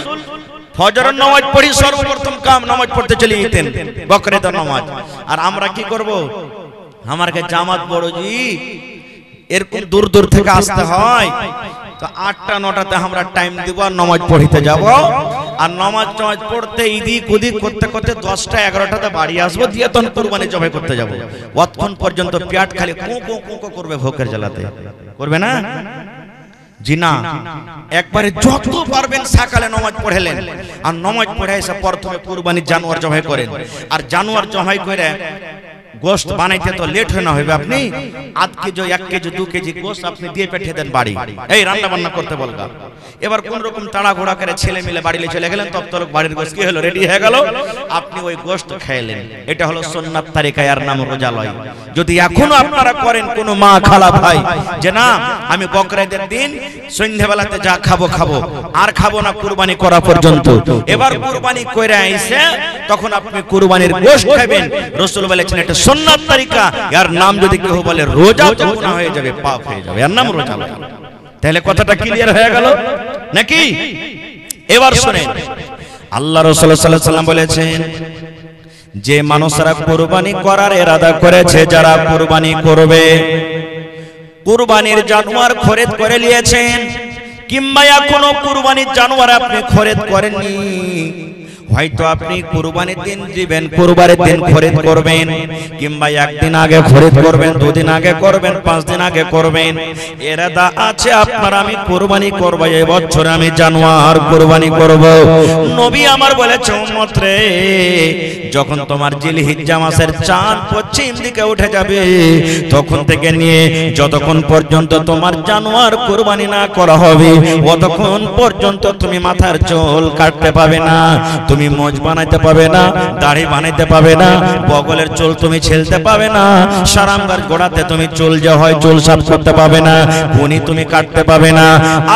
ফজরের নামাজ পড়ি সর্বপ্রথম কাম নামাজ পড়তে চলে যেতেন, বকরা ঈদের নামাজ। আর আমরা কি করব? আমারকে জামাত বড়জি এরকম দূর দূর থেকে আসতে হয়, তো 8টা 9টাতে আমরা টাইম দিব আর নামাজ পড়িতে যাব। আর নামাজ পড়তে ইদিক উদিক করতে করতে 10টা 11টাতে বাড়ি আসবো, দিয়ে তখন কুরবানি জবাই করতে যাব। অতক্ষণ পর্যন্ত পেট খালি কো কো কো কো করবে ভোকের জ্বালাতে, করবে না? জি না, একবারে যত পারবেন সকালে নামাজ পড়েলেন, আর নামাজ পড়ে এসে প্রথমে কুরবানির জানোয়ার জবাই করেন। আর জানোয়ার জবাই করে গোশত বানাইতে তো লেট হয় না, হবে আপনি আধ কেজি 1 কেজি 2 কেজি গোশত আপনি দিয়ে পাঠিয়ে দেন বাড়ি, এই রান্না বান্না করতে বলগা। এবার কোন রকম তাড়াঘোড়া করে ছেলে মিলে বাড়িতে চলে গেলেন, তব তলক বাড়ির গোশত কি হলো, রেডি হয়ে গেল, আপনি ওই গোশত খাইলেন। এটা হলো সুন্নাত তরিকা, আর নাম রোজা লয়। যদি এখনো আপনারা করেন কোনো মা খালা ভাই যে না আমি বকরা ঈদের দিন সন্ধ্যাবেলাতে যা খাবো খাবো আর খাবো না কুরবানি করা পর্যন্ত, এবার কুরবানি কইরা আইছে তখন আপনি কুরবানির গোশত খাবেন। রাসূল বলেছেন এটা সুন্নাত তরিকা, এর নাম যদি কেউ বলে রোজা তো গুনাহ হয়ে যাবে, পাপ হয়ে যাবে, এর নাম রোজা নয়। তাহলে কথাটা ক্লিয়ার হয়ে গেল নাকি? এবার শুনেন, আল্লাহ রাসূল সাল্লাল্লাহু আলাইহি ওয়াসাল্লাম বলেছেন যে মানুষরা কুরবানি করার ইরাদা করেছে, যারা কুরবানি করবে, কুরবানির জানোয়ার খরিদ করে নিয়েছেন, কিংবা এখনো কুরবানির জানোয়ার আপনি খরিদ করেননি, হয়তো আপনি কুরবানির দিন দিবেন, কুরবানির দিন খরিদ করবেন, কিংবা একদিন আগে খরিদ করবেন, 2 দিন আগে করবেন, 5 দিন আগে করবেন, ইরাদা আছে আপনার আমি কুরবানি করব, এই বছর আমি জানোয়ার কুরবানি করব। নবী আমার বলেছে উম্মত রে, যখন তোমার জিলহিজ্জা মাসের চাঁদ পশ্চিম দিকে উঠে যাবে তখন থেকে নিয়ে যতক্ষণ পর্যন্ত তোমার জানোয়ার কুরবানি না করা হবে ততক্ষণ পর্যন্ত তুমি মাথার চুল কাটতে পাবে না, তুমি মোজ বানাইতে পাবে না, দাড়ি বানাইতে পাবে না, বগলের চুল তুমি ছেলতে পাবে না, সারামগার গোড়াতে তুমি চুল যা হয় চুল সাফ করতে পাবে না, খুনি তুমি কাটতে পাবে না।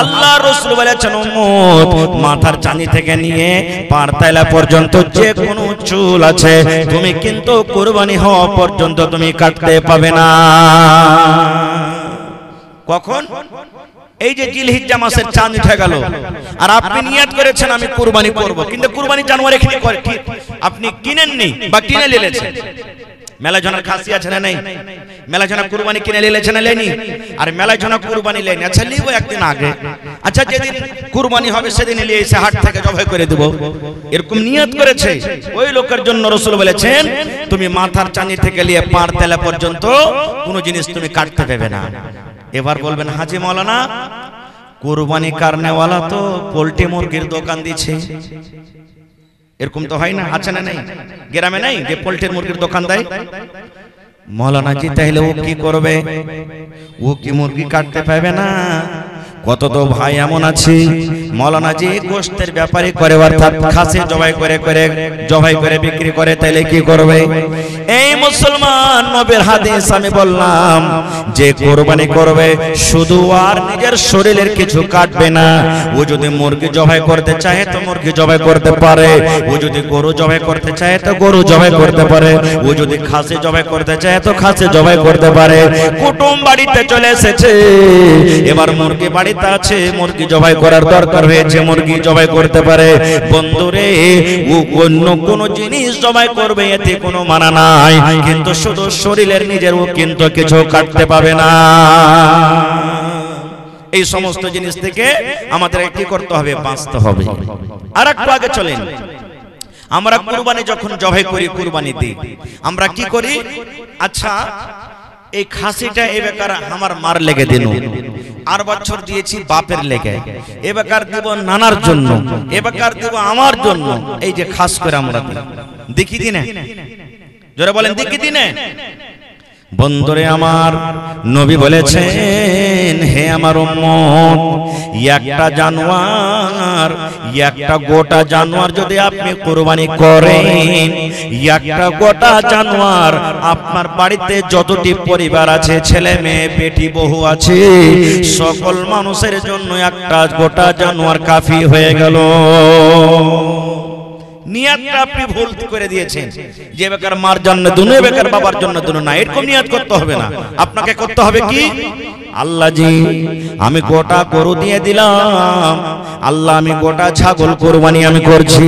আল্লাহ রাসূল বলেছেন উম্মত মাথার চাঁদি থেকে নিয়ে পার তালা পর্যন্ত যে কোনো চুল আছে তুমি কিন্তু কুরবানি হওয়া পর্যন্ত তুমি কাটতে পাবে না। কখন? এই যে জিলহিজ্জা মাসের চাঁদ উঠে গেল আর আপনি নিয়ত করেছেন আমি কুরবানি করব, কিন্তু কুরবানি জানোয়ার এখানে আপনি কিনেননি বা কিনে নিয়েছেন। মেলা জনের খাসি আছে না নাই? মেলা জনা কুরবানি কিনে নিয়েছেন না লেনি? আর মেলা জনা কুরবানি লেনি, আচ্ছা লিবো একদিন আগে, আচ্ছা যেদিন কুরবানি হবে সেদিন নিয়ে এসে হাট থেকে জবাই করে দেব, এরকম নিয়ত করেছে। ওই লোকের জন্য রাসূল বলেছেন তুমি মাথার চাঁদি থেকে নিয়ে পার তেলা পর্যন্ত কোনো জিনিস তুমি কাটতে দেবে না। এবার বলবেন হাজি মাওলানা কুরবানি কারনেওয়ালা তো পোল্ট্রি মুরগির দোকান দিচ্ছে, এরকম তো হয় না? আছে না নাই? গ্রামে নাই যে পোল্ট্রি মুরগির দোকান দেয়? মাওলানা জি তাহলে ও কি করবে? ও কি মুরগি কাটতে পারবে না? কত তো ভাই এমন আছে মাওলানা জি গোশতের ব্যাপারে করে, অর্থাৎ খাসি জবাই করে বিক্রি করে, তাইলে কি করবে? এই মুসলমান নবীর হাদিস আমি বললাম যে কুরবানি করবে শুধু আর নিজের শরীরের কিছু কাটবে না, ও যদি মুরগি জবাই করতে চায় তো মুরগি জবাই করতে পারে, ও যদি গরু জবাই করতে চায় তো গরু জবাই করতে পারে, ও যদি খাসি জবাই করতে চায় তো খাসি জবাই করতে পারে। কুটুম বাড়িতে চলে এসেছে, এবার মুরগি বাড়িতে আছে, মুরগি জবাই করার দরকার বেকার হয়েছে মুরগি জবাই করতে পারে। বন্ধুরে অন্য কোন জিনিস জবাই করবে এতে কোনো মানা নাই, কিন্তু শুধু শরীরের নিজের কিন্তু কিছু কাটতে পাবে না। এই সমস্ত জিনিস থেকে আমাদের কি করতে হবে? বাঁচতে হবে। আর একটু আগে চলেন, আমরা কুরবানি যখন জবাই করি, কুরবানি দিই, আমরা কি করি? আচ্ছা এই খাসিটা এ বেকার আমার মার লেগে দিন, আর বছর দিয়েছি বাপের লেগে, এ বেকার দিব নানার জন্য, এ বেকার দিব আমার জন্য। এই যে খাস করে আমরা দেখি দিনে, জোরে বলেন দেখি দিনে। বন্ধুরে আমার নবী বলেছেন, হে আমার উম্মত, একটা জানোয়ার, একটা গোটা জানোয়ার যদি আপনি কুরবানি করেন, একটা গোটা জানোয়ার আপনার বাড়িতে যতটি পরিবার আছে, ছেলে মেয়ে বেটি বহু আছে, সকল মানুষের জন্য একটা গোটা জানোয়ার কাফি হয়ে গেল। নিয়াতটা আপনি ভুল করে দিয়েছেন, যে বেকার মার জন্য দুনো, বেকার বাবার জন্য দুনো না, এরকম নিয়াত করতে হবে না। আপনাকে করতে হবে কি? আল্লাহ জি আমি গোটা গরু দিয়ে দিলাম, আল্লাহ আমি গোটা ছাগল কুরবানি আমি করছি,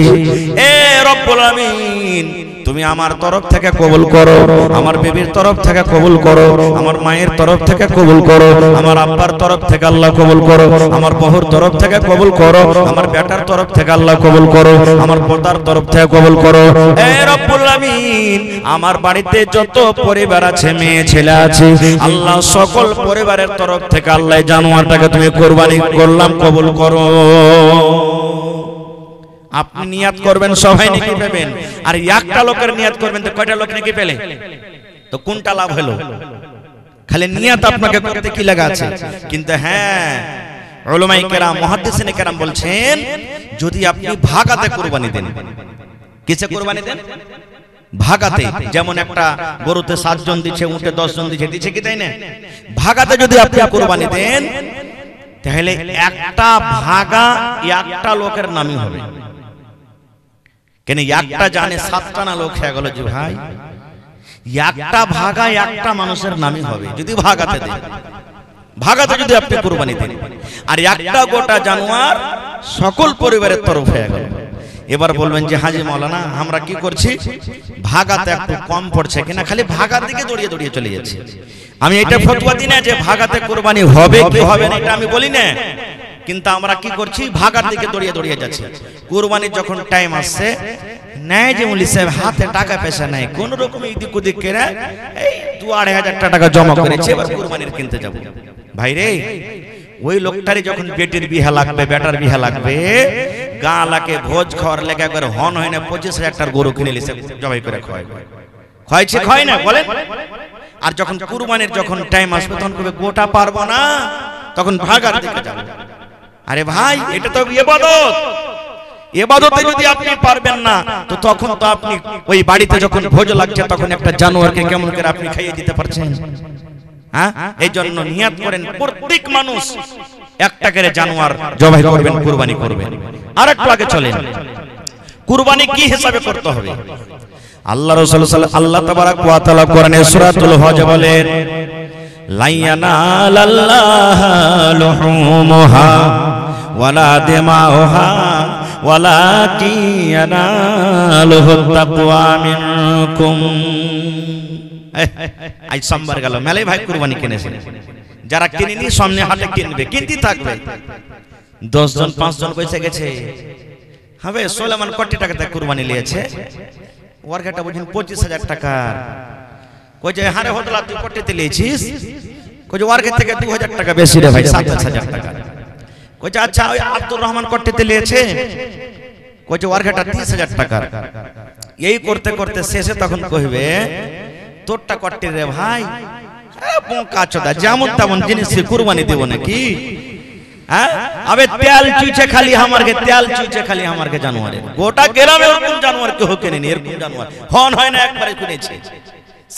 এ রব্বুল আমিন তুমি আমার তরফ থেকে কবুল করো, আমার বিবির তরফ থেকে কবুল করো, আমার মায়ের তরফ থেকে কবুল করো, আমার আব্বার তরফ থেকে আল্লাহ কবুল করো, আমার বহুর তরফ থেকে কবুল করো, আমার বেটার তরফ থেকে আল্লাহ কবুল করো, আমার পোতার তরফ থেকে কবুল করো। এ রব্বুল আমিন আমার বাড়িতে যত পরিবার আছে, মেয়ে ছেলে আছে, আল্লাহ সকল পরিবারের তরফ থেকে আল্লাহ জানোয়ারটাকে তুমি কুরবানি করলাম কবুল করো। আপনি নিয়াত করবেন সবাই নেকি পাবেন, আর একটা লোকের নিয়াত করবেন তো কয়টা লোক নেকি পেলে? তো কোনটা লাভ হলো? খালি নিয়াত আপনাকে করতে কি লাগা আছে? কিন্তু হ্যাঁ উলামায়ে কেরাম মুহাদ্দিসিনে কেরাম বলছেন, যদি আপনি ভাগাতে কুরবানি দেন, কিসে কুরবানি দেন? ভাগাতে। যেমন একটা গরুতে 7 জন দিচ্ছে, উটে 10 জন দিচ্ছে, দিচ্ছে কি তাই না? ভাগাতে যদি আপনি কুরবানি দেন, তাহলে একটা ভাগা একটা লোকের নামই হবে। কেন একটা জানে 7টা না লোক হয়ে গেল যে ভাই, একটা ভাগা একটা মানুষের নামই হবে যদি ভাগাতে দেন। ভাগাতে যদি আপনি কুরবানি দেন, আর একটা গোটা জানোয়ার সকল পরিবারের তরফ হয়ে গেল। এবার বলবেন যে হাজি মাওলানা আমরা কি করছি, ভাগাতে একটু কম পড়ছে কিনা, খালি ভাগার দিকে দৌড়িয়ে দৌড়িয়ে চলে যাচ্ছে। আমি এটা ফতোয়া দিই না যে ভাগাতে কুরবানি হবে কি হবে না, এটা আমি বলি না, কিন্তু আমরা কি করছি, ভাগার দিকে দৌড়িয়ে দৌড়িয়ে যাচ্ছি। কুরবানির যখন টাইম আসছে, নাই যে মুলি সাহেব হাতে টাকা পয়সা নাই, কোন রকম এদিক ওদিক করে এই 2-2,500 টাকা জমা করেছে, এবার কুরবানির কিনতে যাব। ভাই রে, ওই লোকটারই যখন বেটির বিহা লাগবে, বেটার বিহা লাগবে, গালাকে ভোজ খাওয়ার লেগে একবার হন হয় না 25,000 টাকার গরু কিনে লিছে জবাই করে খাওয়ায়, খাওয়াইছে খাওয়াই না বলেন। আর যখন কুরবানির যখন টাইম আসবে, তখন কবে গোটা পারবো না, তখন ভাগার দিকে যাবে। আরে ভাই এটা তো ইবাদত, ইবাদতে যদি আপনি পারবেন না, তো তখন তো আপনি ওই বাড়িতে যখন ভোজ লাগছে, তখন একটা জানোয়ারকে কেমন করে আপনি খাইয়ে দিতে পারছেন? হ্যাঁ, এই জন্য নিয়াত করেন প্রত্যেক মানুষ একটা করে জানোয়ার জবাই করবেন, কুরবানি করবেন। আর একটু আগে চলেন, কুরবানি কি হিসাবে করতে হবে? আল্লাহ রাসূল আল্লাহ তাবারাক ওয়া তাআলা কোরআনে সূরাতুল হজ বলেন, লা ইয়ানালাল্লাহু লুহুমুহা ওয়ালা দিমাউহা ওয়ালাকিন ইয়ানালুহুত তাকওয়া মিনকুম। আজ সোমবার গেল, মেলায় ভাই কুরবানি কিনেছে, যারা কিনেনি সামনে হাটে কিনবে, কিনতে থাকবে। 10 জন 5 জন পয়সা গেছে, হবে সুলাইমান কোটি টাকাতে কুরবানি নিয়েছে, ওয়ার্কাটা বুঝেন 25,000 টাকা। কই যে হারে হদলা তুই কোটিতে নিয়েছিস, কই যে ওয়ার্কের থেকে 2,000 টাকা বেশি রে ভাই, 27,000 টাকা। কই যে আচ্ছা ওই আব্দুর রহমান কোটিতে নিয়েছে, কই যে ওয়ার্কাটা 30,000 টাকা। এই করতে করতে শেষে তখন কইবে তোরটা কোটি রে ভাই, বোকা চোদা, যেমন তেমন জিনিস কুরবানি দেব নাকি? হ্যাঁ, আবে তেল চুইছে খালি আমারকে, তেল চুইছে খালি আমারকে জানোয়ারে, গোটা গ্রামে এরকম জানোয়ার কেউ কেনেনি, এরকম জানোয়ার হন হয় না একবারে কিনেছে।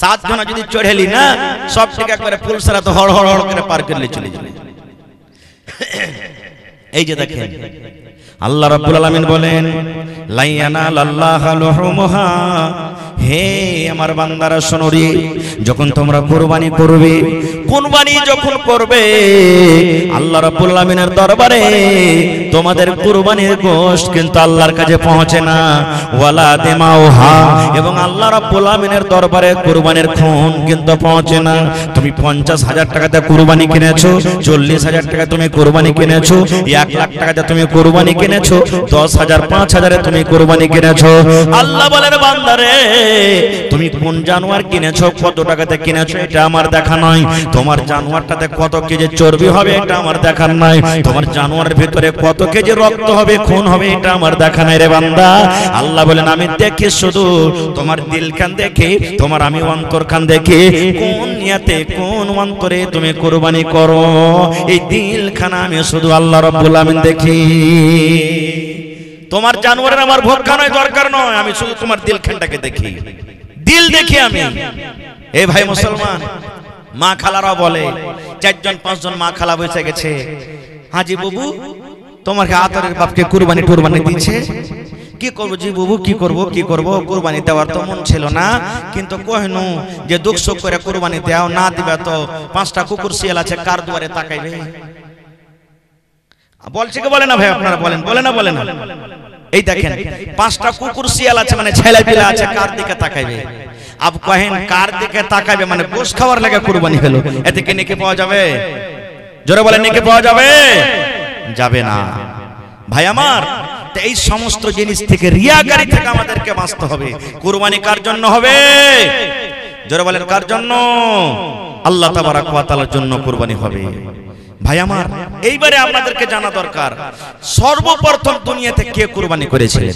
7 জন যদি চড়েলি না, সব থেকে একবারে পুলসারা তো হড় হড় হড় করে পার করলে চলে যাবে। এই যে দেখেন আল্লাহ রাব্বুল আলামিন বলেন, লাইয়ানা লাল্লাহা লুহুমুহা, হে আমার বান্দারা শোনো রে, যখন তোমরা কুরবানি করবে, কুরবানি যখন করবে আল্লাহ রাব্বুল আলামিনের দরবারে তোমাদের কুরবানির গোশত কিন্তু আল্লাহর কাছে পৌঁছে না, ওয়ালা দিমাউহা, এবং আল্লাহ রাব্বুল আলামিনের দরবারে কুরবানির খুন কিন্তু পৌঁছে না। তুমি 50,000 টাকাতে কুরবানি কিনেছো, 40,000 টাকা তুমি কুরবানি কিনেছো, 1 লাখ টাকাতে তুমি কুরবানি কিনেছো, 10,000 5,000 তুমি কুরবানি কিনেছো। আল্লাহ বলেন বান্দারে, তুমি কোন জানোয়ার কিনেছো, কত টাকাতে কিনেছো এটা আমার দেখা নয়। তোমার জানোয়ারটাতে কত কেজি চর্বি হবে এটা আমার দেখার নাই। তোমার জানোয়ারের ভিতরে কত কেজি রক্ত হবে, খুন হবে এটা আমার দেখা নাই রে বান্দা। আল্লাহ বলেন আমি দেখি শুধু তোমার দিল খান দেখি, তোমার আমি অন্তর খান দেখি, কোন নিয়তে কোন অন্তরে তুমি কুরবানি করো। এই দিল খানা আমি শুধু আল্লাহ রাব্বুল আমিন দেখি। তোমার জানোয়ারের আমার ভোগ খানায় দরকার নয়, আমি শুধু তোমার দিল খানটাকে দেখি, দিল দেখি আমি। এই ভাই মুসলমান, মা খালারাও বলে, 4জন 5জন মা খালা বসে গেছে, হাজি বাবু তোমাকে আতরের বাপকে কুরবানি টুরবানি দিচ্ছে, কি করবো জি বাবু, কি করবো, কুরবানি দেওয়ার তো মন ছিল না, কিন্তু কহেনু যে দুঃখ সুখ করে কুরবানি দেও, না দিবে তো 5টা কুকুর শিয়াল আছে কার দুয়ারে তাকাইবে। বলছে কি বলে না ভাই, আপনারা বলেন, বলে না? এই দেখেন 5টা কুকুর শিয়াল আছে, মানে ছেলে পিলা আছে, কার দিকে তাকাইবে? আব কহেন কার দিকে তাকাইবে মানে গোশ খাওয়ার লাগে কুরবানি হলো, এতে কি নেকি পাওয়া যাবে? জোরে বলেন নেকি পাওয়া যাবে? যাবে না ভাই আমার। তো এই সমস্ত জিনিস থেকে, রিয়াকারি থেকে আমাদেরকে বাঁচতে হবে। কুরবানি কার জন্য হবে? জোরে বলেন কার জন্য? আল্লাহ তাবারাক ওয়া তাআলার জন্য কুরবানি হবে। ভাই আমার, এইবারে আপনাদেরকে জানা দরকার সর্বপ্রথম দুনিয়াতে কে কুরবানি করেছিলেন।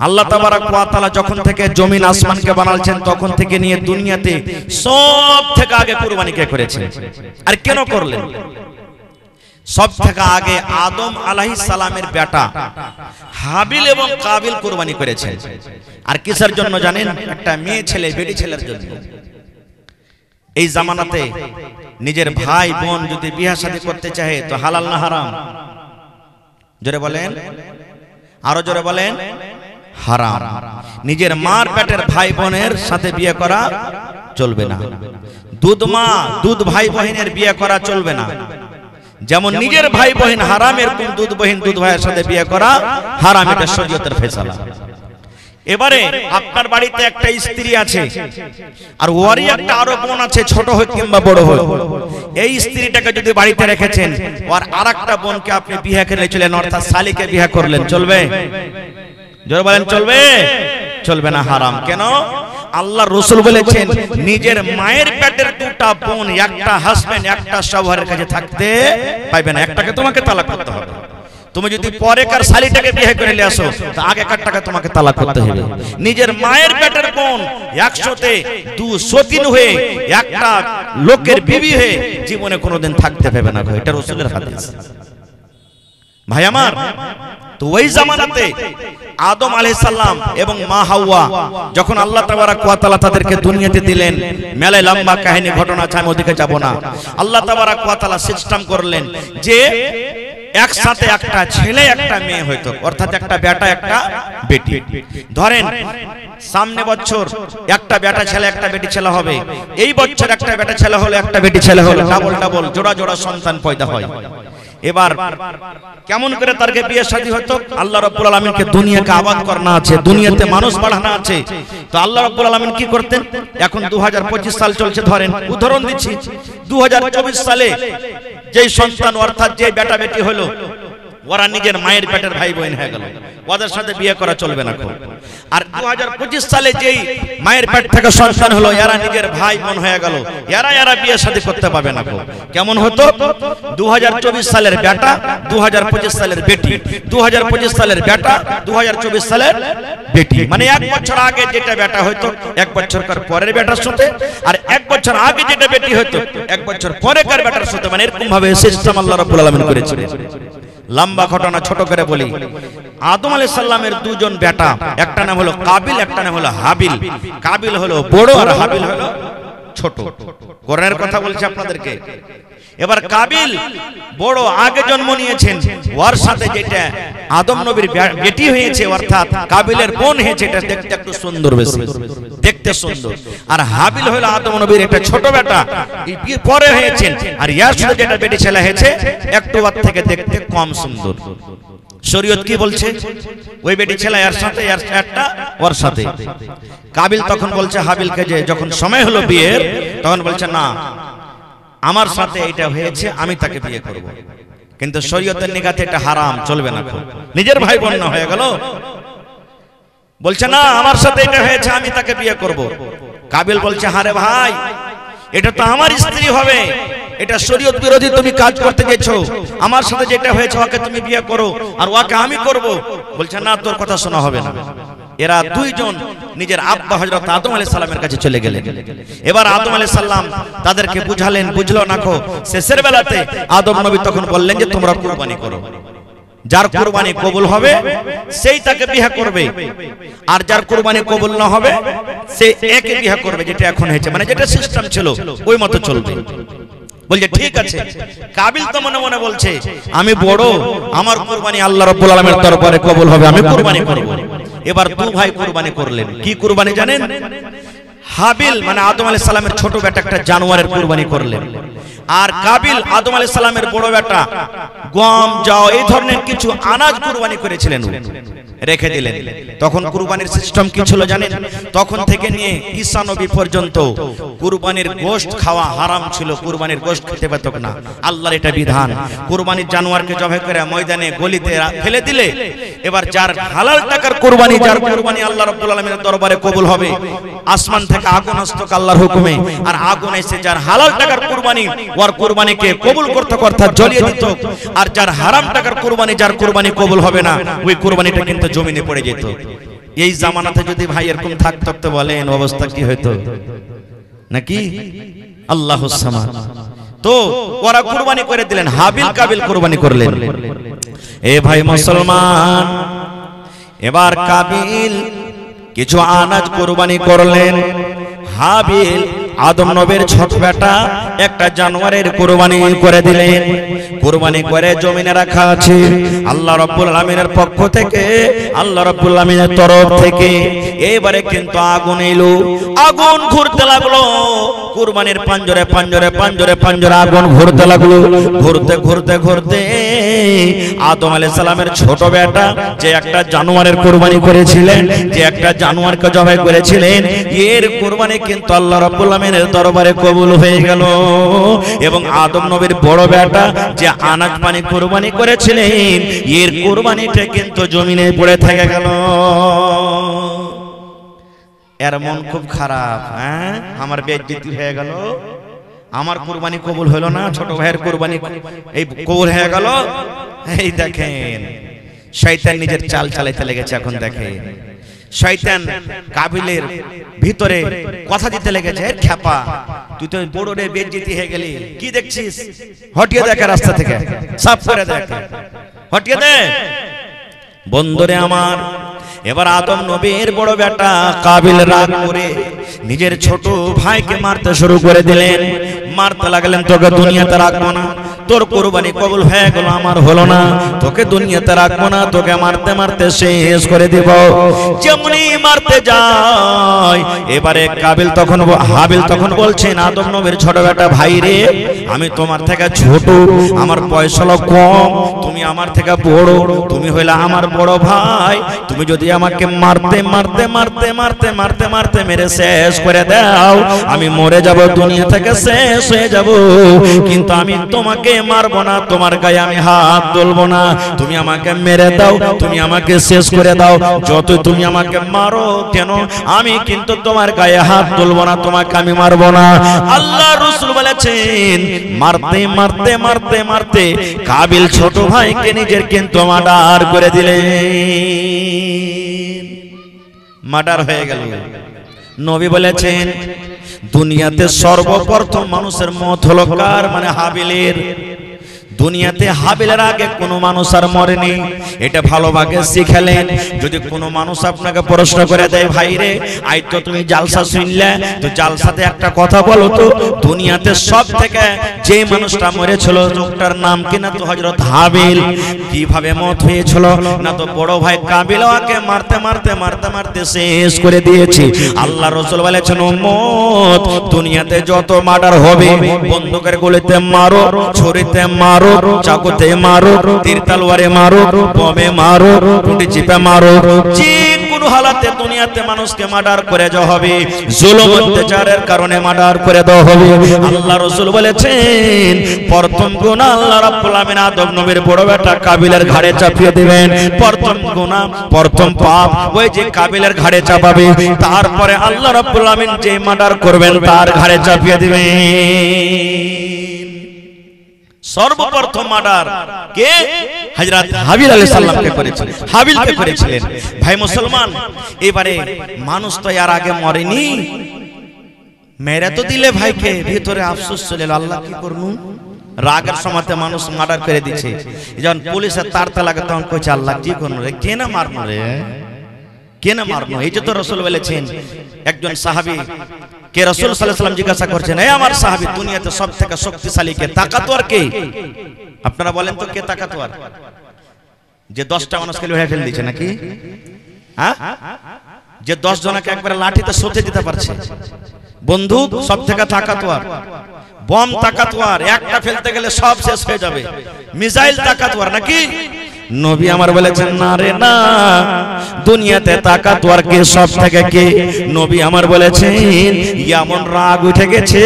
আল্লাহ তাবারাক ওয়া তাআলা যখন থেকে জমিন আসমানকে বানালছেন তখন থেকে নিয়ে দুনিয়াতে সব থেকে আগে কুরবানি কে করেছেন আর কেন করলেন? সব থেকে আগে আদম আলাইহিস সালামের বেটা হাবিল এবং কাবিল কুরবানি করেছেন। আর কিসের জন্য জানেন? একটা মেয়ে ছেলে, বেটি ছেলের জন্য। এই জামানাতে নিজের ভাই বোন যদি বিয়ে শাদী করতে চায় তো হালাল না হারাম? জোরে বলেন, আরো জোরে বলেন, হারাম। নিজের মার পেটের ভাই বোনের সাথে বিয়ে করা চলবে না। দুধ মা দুধ ভাই বোনের বিয়ে করা চলবে না। যেমন নিজের ভাই বোন হারাম, এরকম দুধ বোন দুধ ভাইয়ের সাথে বিয়ে করা হারাম, এটা শরীয়তের ফয়সালা। এবারে আপনার বাড়িতে একটা স্ত্রী আছে আর ওরই একটা আরো বোন আছে, ছোট হোক কিংবা বড় হোক। এই স্ত্রীটাকে যদি বাড়িতে রেখেছেন আর আরেকটা বোনকে আপনি বিয়ে করে চলেন, অর্থাৎ শালীকে বিয়ে করলেন, চলবে? জোরে বলেন চলবে? চলবে না, হারাম। কেন? আল্লাহ রাসূল বলেছেন নিজের মায়ের পেটের দুটা বোন একটা হাজবেন্ড একটা শাওহারের কাছে থাকতে পাইবে না, একটাকে তোমাকে তালাক করতে হবে। তুমি যদি পরে কার শালীটাকে বিয়ে করে নিয়ে আসো তো আগে কারটাকে তোমাকে তালাক করতে হবে। নিজের মায়ের পেটের বোন 100তে 203 হয়ে একটা লোকের বিবি হয়ে জীবনে কোনোদিন থাকতে পাবে না, এটা রাসূলের হাদিস। ভাই আমার, তো ওই জামানাতে আদম আলাইহিস সালাম এবং মা হাওয়া যখন আল্লাহ তাবারাক ওয়া তাআলা তাদেরকে দুনিয়াতে দিলেন, মেলায় লম্বা কাহিনী ঘটনা আছে, আমি ওদিকে যাব না। আল্লাহ তাবারাক ওয়া তাআলা সিস্টেম করলেন যে একসাথে একটা ছেলে একটা মেয়ে হইতো, অর্থাৎ একটা বেটা একটা বেটি। ধরেন সামনে বছর একটা বেটা ছেলে একটা বেটি ছেলে হবে, এই বছর একটা বেটা ছেলে হলো একটা বেটি ছেলে হলো, ডাবল ডাবল জোড়া জোড়া সন্তান পয়দা হয়। এবার কেমন করে তারকে বিয়ে শাদী হতো? আল্লাহ রাব্বুল আলামিনকে দুনিয়াকে আবাদ করনা আছে, দুনিয়াতে মানুষ বাড়ানো আছে, তো আল্লাহ রাব্বুল আলামিন কি করতেন? এখন 2025 সাল চলছে, ধরেন উদাহরণ দিচ্ছি, 2024 সালে যেই সন্তান অর্থাৎ যে বেটা বেটি হলো ওরা নিজের মায়ের পেটের ভাই বোন হয়ে গেল, ওদের সাথে বিয়ে করা চলবে না। আর 2025 সালে যেই মায়ের পেট থেকে সন্তান হলো এরা নিজের ভাই বোন হয়ে গেল, এরা বিয়ে শাদী করতে পারবে না। কেমন হতো? 2024 সালের বেটা 2025 সালের বেটি, 2025 সালের বেটা 2024 সালের বেটি, মানে 1 বছর আগে যেটা বেটা হইতো 1 বছর পরের বেটার সাথে, আর 1 বছর আগে যেটা বেটি হইতো 1 বছর পরে কার বেটার সাথে, মানে এরকম ভাবে সিস্টেম আল্লাহ রাব্বুল আলামিন করেছিলেন। লম্বা ঘটনা ছোট করে বলি, আদম আলাইহিস সালামের দুজন বেটা, একটা নাম হলো কাবিল একটা নাম হলো হাবিল। কাবিল হলো বড় আর হাবিল হলো ছোট। কোরআনের কথা বলছে আপনাদেরকে। এবার কাবিল বড় আগে জন্ম নিয়েছেন, ওর সাথে যেটা আদম নবীর বেটি হয়েছে অর্থাৎ কাবিলের বোন হয়েছে, এটা দেখতে একটু সুন্দর, বেশি দেখতে সুন্দর। আর হাবিল হলো আদম নবীর একটা ছোট বেটা, পরে হয়েছেন। আর ইয়ার সাথে যেটা বেটি ছেলে হয়েছে একটু ওর থেকে দেখতে কম সুন্দর। শরীয়ত কি বলছে? ওই বেটি ছেলে এর সাথে একটা ওর সাথে। কাবিল তখন বলছে হাবিলকে, যে যখন সময় হলো বিয়ের, তখন বলছে না, আমার সাথে এটা হয়েছে, আমি তাকে বিয়ে করব। কিন্তু শরীয়তের নিগাতে এটা হারাম, চলবে না। নিজের ভাই বোন না হয়ে গেল, বলছে না আমার সাথে এটা হয়েছে, আমি তাকে বিয়ে করব। কাবিল বলছে হারে ভাই, এটা তো আমার স্ত্রী হবে, এটা শরীয়ত বিরোধী তুমি কাজ করতে গেছো। আমার সাথে যেটা হয়েছে ওকে তুমি বিয়ে করো, আর ওকে আমি করব। বলছে না, তোর কথা শোনা হবে না। এরা দুইজন নিজের আব্বা হযরত আদম আলাইহিস সালামের কাছে চলে গেলেন। এবার আদম আলাইহিস সালাম তাদেরকে বুঝালেন, বুঝলো না কো। শেষের বেলাতে আদম নবী তখন বললেন যে তোমরা কুরবানি করো, যার কুরবানি কবুল হবে সেই তাকে বিয়ে করবে, আর যার কুরবানি কবুল না হবে সে একে বিয়ে করবে। যেটা এখন হয়েছে, মানে যেটা সিস্টেম ছিল ওই মতো চলবে। বলছে ঠিক আছে। কাবিল তো মনে মনে বলছে আমি বড়, আমার কুরবানি আল্লাহ রাব্বুল আলামিনের দরবারে কবুল হবে, আমি কুরবানি করব। এবার দু ভাই কুরবানি করলেন। কি কুরবানি জানেন? হাবিল মানে আদম আলাইহিস সালামের ছোট বেটা একটা জানোয়ারের কুরবানি করলেন, আর কাবিল আদম আলাইহিস সালামের বড় বেটা গম, জও এই ধরনের কিছু আনাজ কুরবানি করেছিলেন, রেখে দিলেন। তখন কুরবানির সিস্টেম কি ছিল জানেন? তখন থেকে নিয়ে ঈসা নবী পর্যন্ত কুরবানির গোশত খাওয়া হারাম ছিল, কুরবানির গোশত খেতে পেত না। আল্লাহর এটা বিধান। কুরবানির জানোয়ারকে জবাই করে ময়দানে গলিতে ফেলে দিলে, এবার যার হালাল টাকার কুরবানি, যার কুরবানি আল্লাহ রাব্বুল আলামিনের দরবারে কবুল হবে, আসমান থেকে আগুন আসতো আল্লাহর হুকুমে, আর আগুন এসে যার হালাল টাকার কুরবানি ওর কুরবানিকে কবুল করতে করতে জ্বলিয়ে দিত। আর যার হারাম টাকার কুরবানি, যার কুরবানি কবুল হবে না, ওই কুরবানিটা কিন্তু জমিনে পড়ে যেত। এই জামানাতে যদি ভাই এরকম থাকতে বলেন অবস্থা কি হতো নাকি? আল্লাহুস সামাদ। তো ওরা কুরবানি করে দিলেন, হাবিল কাবিল কুরবানি করলেন। এ ভাই মুসলমান, এবার কাবিল কিছু আনাজ কুরবানি করলেন, হাবিল আদম নবীর ছোট বেটা একটা জানোয়ারের কুরবানি করে দিলেন। কুরবানি করে জমিনে রাখা আছে আল্লাহ রাব্বুল আলামিনের পক্ষ থেকে, আল্লাহ রাব্বুল আলামিনের তরফ থেকে। এবারে কিন্তু আগুন এলো, আগুন ঘুরতে লাগলো। কুরবানির পাঞ্জরে পাঞ্জরে পাঞ্জরে পাঞ্জরে আগুন ঘুরতে লাগলো। ঘুরতে ঘুরতে ঘুরতে আদম আলাইহিস সালামের ছোট বেটা যে একটা জানোয়ারের কুরবানি করেছিলেন, যে একটা জানোয়ারকে জবাই করেছিলেন, এর কুরবানি কিন্তু আল্লাহ রাব্বুল আলামিনের দরবারে কবুল হয়ে গেল। এবং আদম নবীর বড় বেটা যে আনাজ পানি কুরবানি করেছিলেন, এর কুরবানিটা কিন্তু জমিনে পড়ে থেকে গেল। এর মন খুব খারাপ, হ্যাঁ আমার বেইজ্জতি হয়ে গেল, আমার কুরবানি কবুল হলো না, ছোট ভাইয়ের কুরবানি এই কবুল হয়ে গেল। এই দেখেন শয়তান নিজের চাল চালাইতে লেগেছে। এখন দেখেন শয়তান কাবিলের ভিতরে কথা দিতে লেগেছে, খেপা তুই তো বড় রে বেইজ্জতি হয়ে গেলি, কি দেখছিস, হটিয়ে দেখ রাস্তা থেকে, সাফ করে দেখ, হটিয়ে দে। বন্ধুরে আমার, এবার আদম নবীর বড় বেটা কাবিল রাগ করে নিজের ছোট ভাইকে মারতে শুরু করে দিলেন। মারতে লাগলেন, তোকে দুনিয়াতে রাখবো না, তোর কুরবানি কবুল হয়ে গেল, আমার হলো না, তোকে দুনিয়াতে রাখবো না, তোকে মারতে মারতে শেষ করে দিব। যেমনি মারতে যায়, এবারে হাবিল তখন বলছেন আদম নবীর ছোট বেটা, ভাই রে আমি তোমার থেকে ছোট, আমার পয়সা কম, তুমি আমার থেকে বড়, তুমি হইলে আমার বড় ভাই, তুমি যদি আমাকে মারতে মারতে মারতে মারতে মারতে মারতে মেরে শেষ করে দাও, আমি মরে যাব, দুনিয়া থেকে শেষ হয়ে যাব, কিন্তু আমি তোমাকে মারবো না, তোমার গায়ে আমি হাত তুলবো না, তুমি আমাকে মেরে দাও, তুমি আমাকে শেষ করে দাও, যত তুমি আমাকে মারো কেন আমি কিন্তু তোমার গায়ে হাত তুলবো না, তোমাকে আমি মারবো না। আল্লাহ রাসূল বলেছেন মারতে মারতে মারতে মারতে কাবিল ছোট ভাইকে নিজের কিন্তু মার্ডার করে দিলেন, মার্ডার হয়ে গেল। নবী বলেছেন দুনিয়াতে সর্বপ্রথম মানুষের মত হলো কার, মানে হাবিলের। দুনিয়াতে হাবিলের আগে কোনো মানুষ আর মরেনি, এটা ভালোভাবে শিখালেন। যদি কোনো মানুষ আপনাকে প্রশ্ন করে দেয়, ভাই রে আই তো তুমি জালসা শুনলে, তো জালসাতে একটা কথা বলো তো, দুনিয়াতে সব থেকে যে মানুষটা মরেছিল লোকটার নাম কিনা? তো হযরত হাবিল। কিভাবে মত হয়েছিল? না তো বড় ভাই কাবিল ওকে মারতে মারতে মারতে মারতে শেষ করে দিয়েছে। আল্লাহ রাসূল বলেছেন, উম্মত দুনিয়াতে যত মার্ডার হবে, বন্দুকের গুলিতে মারো, ছুরিতে মারো, চাকুতে মারো, তীর তলোয়ারে মারো, বোমে মারো, টুটি চিপে মারো, যে কোনো হালাতে দুনিয়াতে মানুষকে মার্ডার করে দেওয়া হবে, জুলুম অত্যাচারের কারণে মার্ডার করে দেওয়া হবে। আল্লাহ রাসূল বলেছেন, প্রথম গুনাহ আল্লাহ রাব্বুল আলামিন আদম নবীর বড় বেটা কাবিলের ঘাড়ে চাপিয়ে দিবেন। প্রথম গুনাহ, প্রথম পাপ ওই যে কাবিলের ঘাড়ে চাপাবে, তারপরে আল্লাহ রাব্বুল আলামিন যে মার্ডার করবেন তার ঘাড়ে চাপিয়ে দিবেন। সর্বপ্রথম মার্ডার কে? হযরত হাবিল আলাইহিস সালামকে করেছিলেন, হাবিলকে করেছিলেন। ভাই মুসলমান, এবারে মানুষ তো এর আগে মরেনি, মেরে তো দিলে ভাইকে, ভিতরে আফসোস চলে এলো, আল্লাহ কি করবো? রাগের সময়তে মানুষ মার্ডার করে দিচ্ছে। যখন পুলিশের তাড়তে লাগে তখন কইছে, আল্লাহ কি করবো রে, কে না মারনো রে, কে না মারনো? এই যে তো রাসূল বলেছেন, একজন সাহাবী কে রাসূল সাল্লাল্লাহু আলাইহি ওয়াসাল্লাম জিজ্ঞাসা করছেন, এই আমার সাহাবী, দুনিয়াতে সবথেকে শক্তিশালী কে, তাকাতওয়ার কে? আপনারা বলেন তো কে তাকাতওয়ার? যে 10টা মানুষকে লুহে ফেলে দিয়েছে নাকি? হ্যাঁ, যে 10 জনকে একবারে লাঠিতে সতে দিতে পারছে। বন্দুক সবথেকে তাকাতওয়ার, বম তাকাতওয়ার, একটা ফেলতে গেলে সব শেষ হয়ে যাবে। মিসাইল তাকাতওয়ার নাকি? নবী আমার বলেছেন, না রে না, দুনিয়াতে তাকাতওয়ার কে সব থেকে কে? নবী আমার বলেছেন, এমন রাগ উঠে গেছে,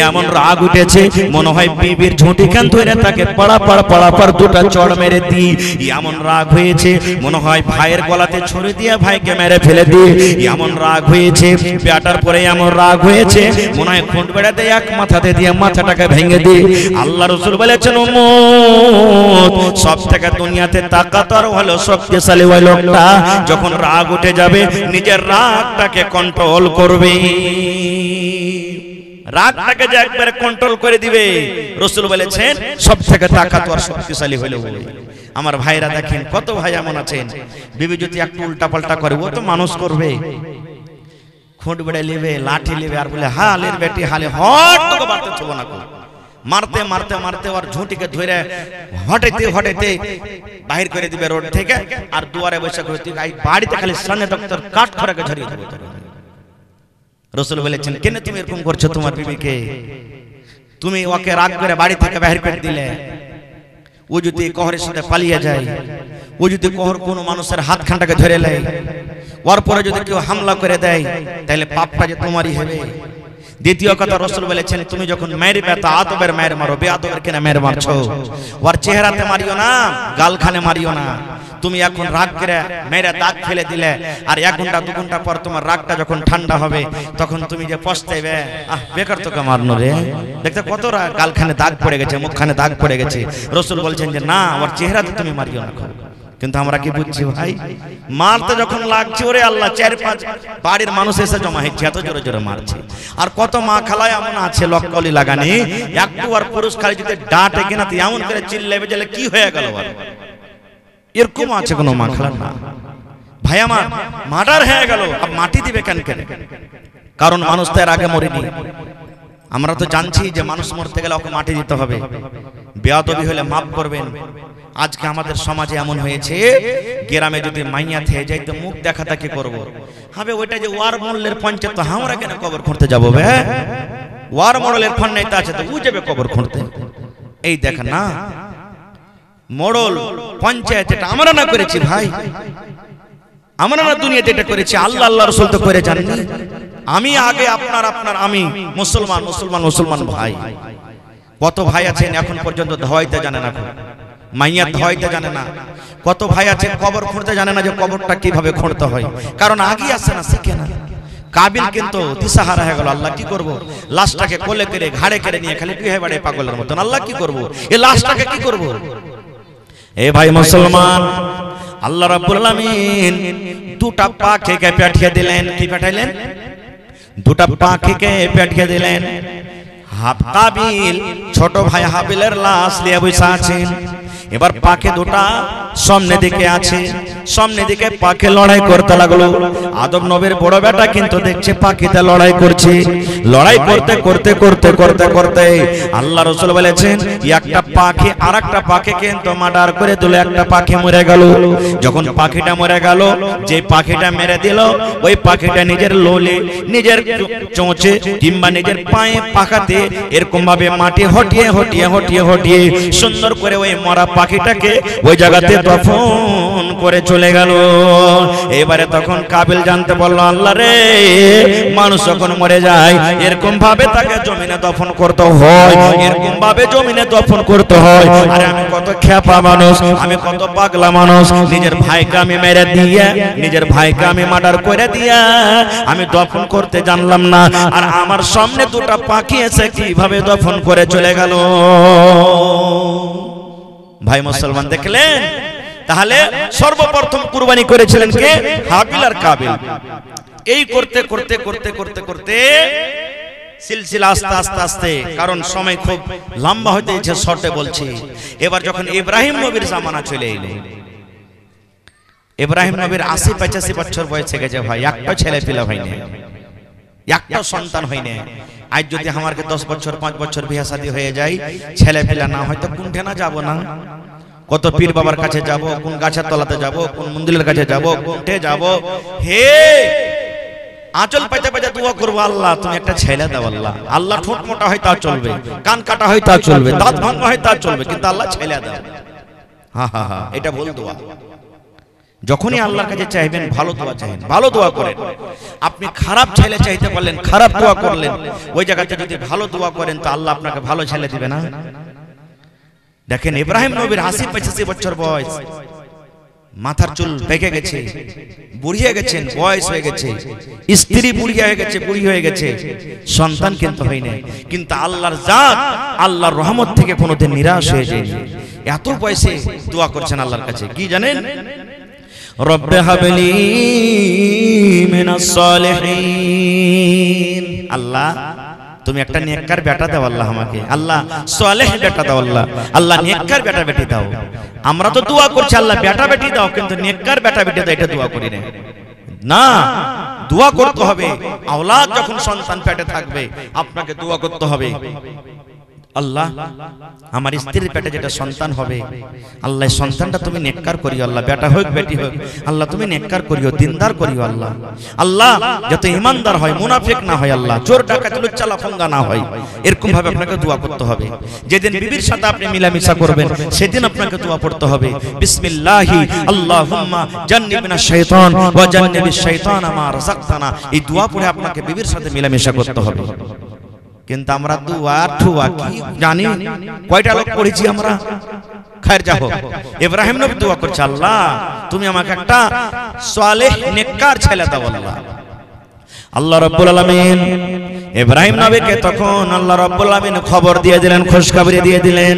এমন রাগ উঠেছে, মনে হয় বিবির ঝুঁটি খান ধরে তাকে পাড়া দুটা চড় মেরে দি। এমন রাগ হয়েছে, মনে হয় ভাইয়ের গলাতে ছুরি দিয়ে ভাইকে মেরে ফেলে দি। এমন রাগ হয়েছে, বেটার পরে এমন রাগ হয়েছে, মনে হয় খুঁট বেড়াতে এক মাথাতে দিয়ে মাথাটাকে ভেঙে দি। আল্লাহ রাসূল বলেছেন, উম্মত সব থেকে দুনিয়াতে তাকাতওয়ার হলো শক্তিশালী ওই লোকটা, যখন রাগ উঠে যাবে নিজের রাগটাকে কন্ট্রোল করবে, রাগটাকে যে একবারে কন্ট্রোল করে দিবে। রাসূল বলেছেন সবথেকে তাকাতওয়ার শক্তিশালী হলো ওই। আমার ভাইরা দেখেন, কত ভাই এমন আছেন, বিবি যদি একটু উল্টা পাল্টা করে, ও তো মানুষ করবে, খুঁট বেড়ে নেবে, লাঠি নেবে, আর বলে হালের বেটি হালে, হট তোকে বাড়তে ছোব না, মারতে মারতে মারতে ওর ঝুঁটিকে ধরে হটাইতে হটাইতে বাহির করে দিবে রোড থেকে, আর দুয়ারে বসে করে বাড়িতে খালি সামনে ডক্টর কাঠ খড়াকে ঝরিয়ে দেবে। রাসূল বলেছেন, কেন তুমি এরকম করছো তোমার বিবিকে? তুমি ওকে রাগ করে বাড়ি থেকে বাহির করে দিলে, ও যদি কহরের সাথে পালিয়ে যায়, ও যদি কহর কোনো মানুষের হাত খানটাকে ধরে নেয়, ওর পরে যদি কেউ হামলা করে দেয়, তাহলে পাপটা যে তোমারই হবে। দ্বিতীয় কথা, রাসূল বলেছেন, তুমি যখন মারবে তা আদবের মার মারো, বেয়াদবের কেন মার মারছো? ওর চেহারাতে মারিও না, গালখানে মারিও না। তুমি এখন রাগ করে মেরে দাগ ফেলে দিলে, আর 1 ঘন্টা 2 ঘন্টা পর তোমার রাগটা যখন ঠান্ডা হবে, তখন তুমি যে পস্তাইবে, বেকার তোকে মারনো রে, দেখতে কত গালখানে দাগ পড়ে গেছে, মুখখানে দাগ পড়ে গেছে। রাসূল বলছেন যে না, ওর চেহারাতে তুমি মারিও না। কিন্তু আমরা কি বুঝছি ভাই, মারতে যখন লাগছে, ওরে আল্লাহ, 4-5 বাড়ির মানুষ এসে জমা হচ্ছে, এত জোরে জোরে মারছে। আর কত মা খালায় এমন আছে লক্কলি লাগানি, একটু আর পুরুষ খালি যদি ডাঁটে কিনা তো এমন করে চিল্লাবে যে কি হয়ে গেল, এরকম আছে কোনো মা খালা না। ভাই আমার মার্ডার হয়ে গেল, আর মাটি দিবে কেন? কারণ মানুষ তো এর আগে মরেনি। আমরা তো জানছি যে মানুষ মরতে গেলে ওকে মাটি দিতে হবে। বেয়াদবি হলে মাফ করবেন। আজকে আমাদের সমাজে এমন হয়েছে, গ্রামে যদি মাইয়া থেকে যাই তো মুখ দেখাতা কি করবো, হবে ওইটা যে ওয়ার মডেলের পঞ্চায়েত, আমরা কেন কবর খুঁড়তে যাবো? ওয়ার মডেলের পঞ্চায়েত আছে তো ও যাবে কবর খুঁড়তে। এই দেখেন না, মডেল পঞ্চায়েত এটা আমরা না করেছি ভাই, আমরা না দুনিয়াতে এটা করেছি, আল্লাহ আল্লাহ রাসূল তো করে জানেন। আমি আগে, আপনার আমি, মুসলমান মুসলমান মুসলমান ভাই। কত ভাই আছেন এখন পর্যন্ত ধোয়াইতে জানে না, মাইয়া ধোয়াইতে জানে না। কত ভাই আছে কবর খুঁড়তে জানে না, যে কবরটা কিভাবে খুঁড়তে হয়, কারণ আগে আসে না, শিখে না। কাবিল কিন্তু দিশাহারা হয়ে গেল, আল্লাহ কি করব? লাশটাকে কোলে করে ঘাড়ে করে নিয়ে খালি বিয়ে বাড়ে পাগলের মতন, আল্লাহ কি করব? এই লাশটাকে কি করব? এ ভাই মুসলমান, আল্লাহ রাব্বুল আলামিন 2টা পাখিকে পাঠিয়ে দিলেন। কি পাঠাইলেন? 2টা পাখিকে পাঠিয়ে দিলেন। কাবিল ছোট ভাই হাবিলের লাশ নিয়ে বসে আছেন। এবার পাখি দুটা সামনে দিকে আছে, সামনে দিকে পাখি লড়াই করতে লাগলো। আদম নবীর বড় বেটা কিন্তু দেখছে পাখিতে লড়াই করছে। লড়াই করতে করতে করতে করতে করতে আল্লাহ রাসূল বলেছেন একটা পাখি আরেকটা পাখিকে কিন্তু মার্ডার করে দিল, একটা পাখি মরে গেল। যখন পাখিটা মরে গেল, যে পাখিটা মেরে দিল ওই পাখিটা নিজের লোলে, নিজের চোঁচে কিংবা নিজের পায়ে পাখাতে এরকম ভাবে মাটি হটিয়ে হটিয়ে হটিয়ে হটিয়ে সুন্দর করে ওই মরা পাখিটাকে ওই জায়গাতে দফন করে চলে গেল। এবারে তখন কাবিল জানতে বলল, আল্লাহ রে, মানুষ যখন মরে যায় এরকম ভাবে তাকে জমিনে দফন করতে হয়, এরকম ভাবে জমিনে দফন করতে হয়। আরে আমি কত খেপা মানুষ, আমি কত পাগলা মানুষ, নিজের ভাইকে আমি মেরে দিয়ে, নিজের ভাইকে আমি মার্ডার করে দিয়ে আমি দফন করতে জানলাম না, আর আমার সামনে দুটো পাখি এসে কিভাবে দফন করে চলে গেল। ভাই মুসলমান দেখলেন, তাহলে সর্বপ্রথম কুরবানি করেছিলেন কে? হাবিল আর কাবিল। এই করতে করতে করতে করতে করতে সিলসিলা আস্তে আস্তে আস্তে, কারণ সময় খুব লম্বা হতে যাচ্ছে, শর্টে বলছি। এবার যখন ইব্রাহিম নবীর জামানা চলে এলো, ইব্রাহিম নবীর ৮০-৮৫ বছর বয়স হয়ে গেছে ভাই, একটা ছেলে পিলা হয়নি, একটা সন্তান হয়নি। আজ যদি আমাকে 10 বছর 5 বছর বিয়ে শাদী হয়ে যায়, ছেলে পিলা না হয়তো কোনঠে না যাব না, কত পীর বাবার কাছে যাব, কোন গাছের তলাতে যাব, কোন মন্দিরের কাছে যাব, কোনঠে যাব, হে আঁচল পাইতে পাইতে দোয়া করবো, আল্লাহ তুমি একটা ছেলে দাও। আল্লাহ, আল্লাহ ঠোঁট মোটা হয় তা চলবে, কান কাটা হয় তা চলবে, দাঁত ভাঙা হয় তা চলবে, কিন্তু আল্লাহ ছেলে দাও। হা হা হা, এটা ভুল দোয়া। যখনই আল্লাহর কাছে চাইবেন ভালো দোয়া চাইবেন, ভালো দোয়া করেন। আপনি খারাপ ছেলে চাইতে পারলেন, খারাপ দোয়া করলেন, ওই জায়গাতে যদি ভালো দোয়া করেন তো আল্লাহ আপনাকে ভালো ছেলে দিবে না। দেখেন ইব্রাহিম নবীর ৮০-৮৫ বছর বয়স, মাথার চুল পেকে গেছে, বুড়িয়ে গেছেন, বয়স হয়ে গেছে, স্ত্রী বুড়ি হয়ে গেছে, বুড়ি হয়ে গেছে, সন্তান কিন্তু হয়নি। কিন্তু আল্লাহর জাত, আল্লাহর রহমত থেকে কোনোদিন নিরাশ হয়ে যায়নি। এত বয়সে দোয়া করছেন আল্লাহর কাছে, কি জানেন? রব্বে হাবলি মিনাস সালিহিন, আল্লাহ তুমি একটা নেককার বেটা দাও আল্লাহ আমাকে, আল্লাহ সালেহ বেটা দাও আল্লাহ, আল্লাহ নেককার বেটা বেটি দাও। আমরা তো দোয়া করছি আল্লাহ বেটা বেটি দাও, কিন্তু নেককার বেটা বেটি দাও এটা দোয়া করি না। দোয়া করতে হবে, আওলাদ যখন সন্তান পেটে থাকবে আপনাকে দোয়া করতে হবে, আল্লাহ আমার স্ত্রীর পেটে যেটা সন্তান হবে, আল্লাহ সন্তানটা তুমি নেককার করিও, আল্লাহ বেটা হোক বেটি হোক, আল্লাহ তুমি নেককার করিও, দিনদার করিও আল্লাহ, আল্লাহ যাতে ইমানদার হয়, মুনাফিক না হয়, আল্লাহ চোর ডাকাত লুচ্চা ফঙ্গা না হয়, এরকম ভাবে আপনাকে দোয়া করতে হবে। যেদিন বিবির সাথে আপনি মিলামিশা করবেন সেদিন আপনাকে দোয়া পড়তে হবে, বিসমিল্লাহি আল্লাহুম্মা জান্নিবনা শাইতান ওয়া জান্নিবিশ শাইতানা মা রাযাকতানা। এই দোয়া পড়ে আপনাকে বিবির সাথে মিলামিশা করতে হবে। কিন্তু আমরা দুয়া ঠুয়া কি জানি, কয়টা লোক পড়েছি আমরা। খায়ের যাও, ইব্রাহিম নবী দোয়া করছে, আল্লাহ তুমি আমাকে একটা সালেহ নেককার ছেলে দাও আল্লাহ। আল্লাহ রাব্বুল আলামিন ইব্রাহিম নবীকে তখন আল্লাহ রাব্বুল আলামিন খবর দিয়ে দিলেন, খুশখবরি দিয়ে দিলেন,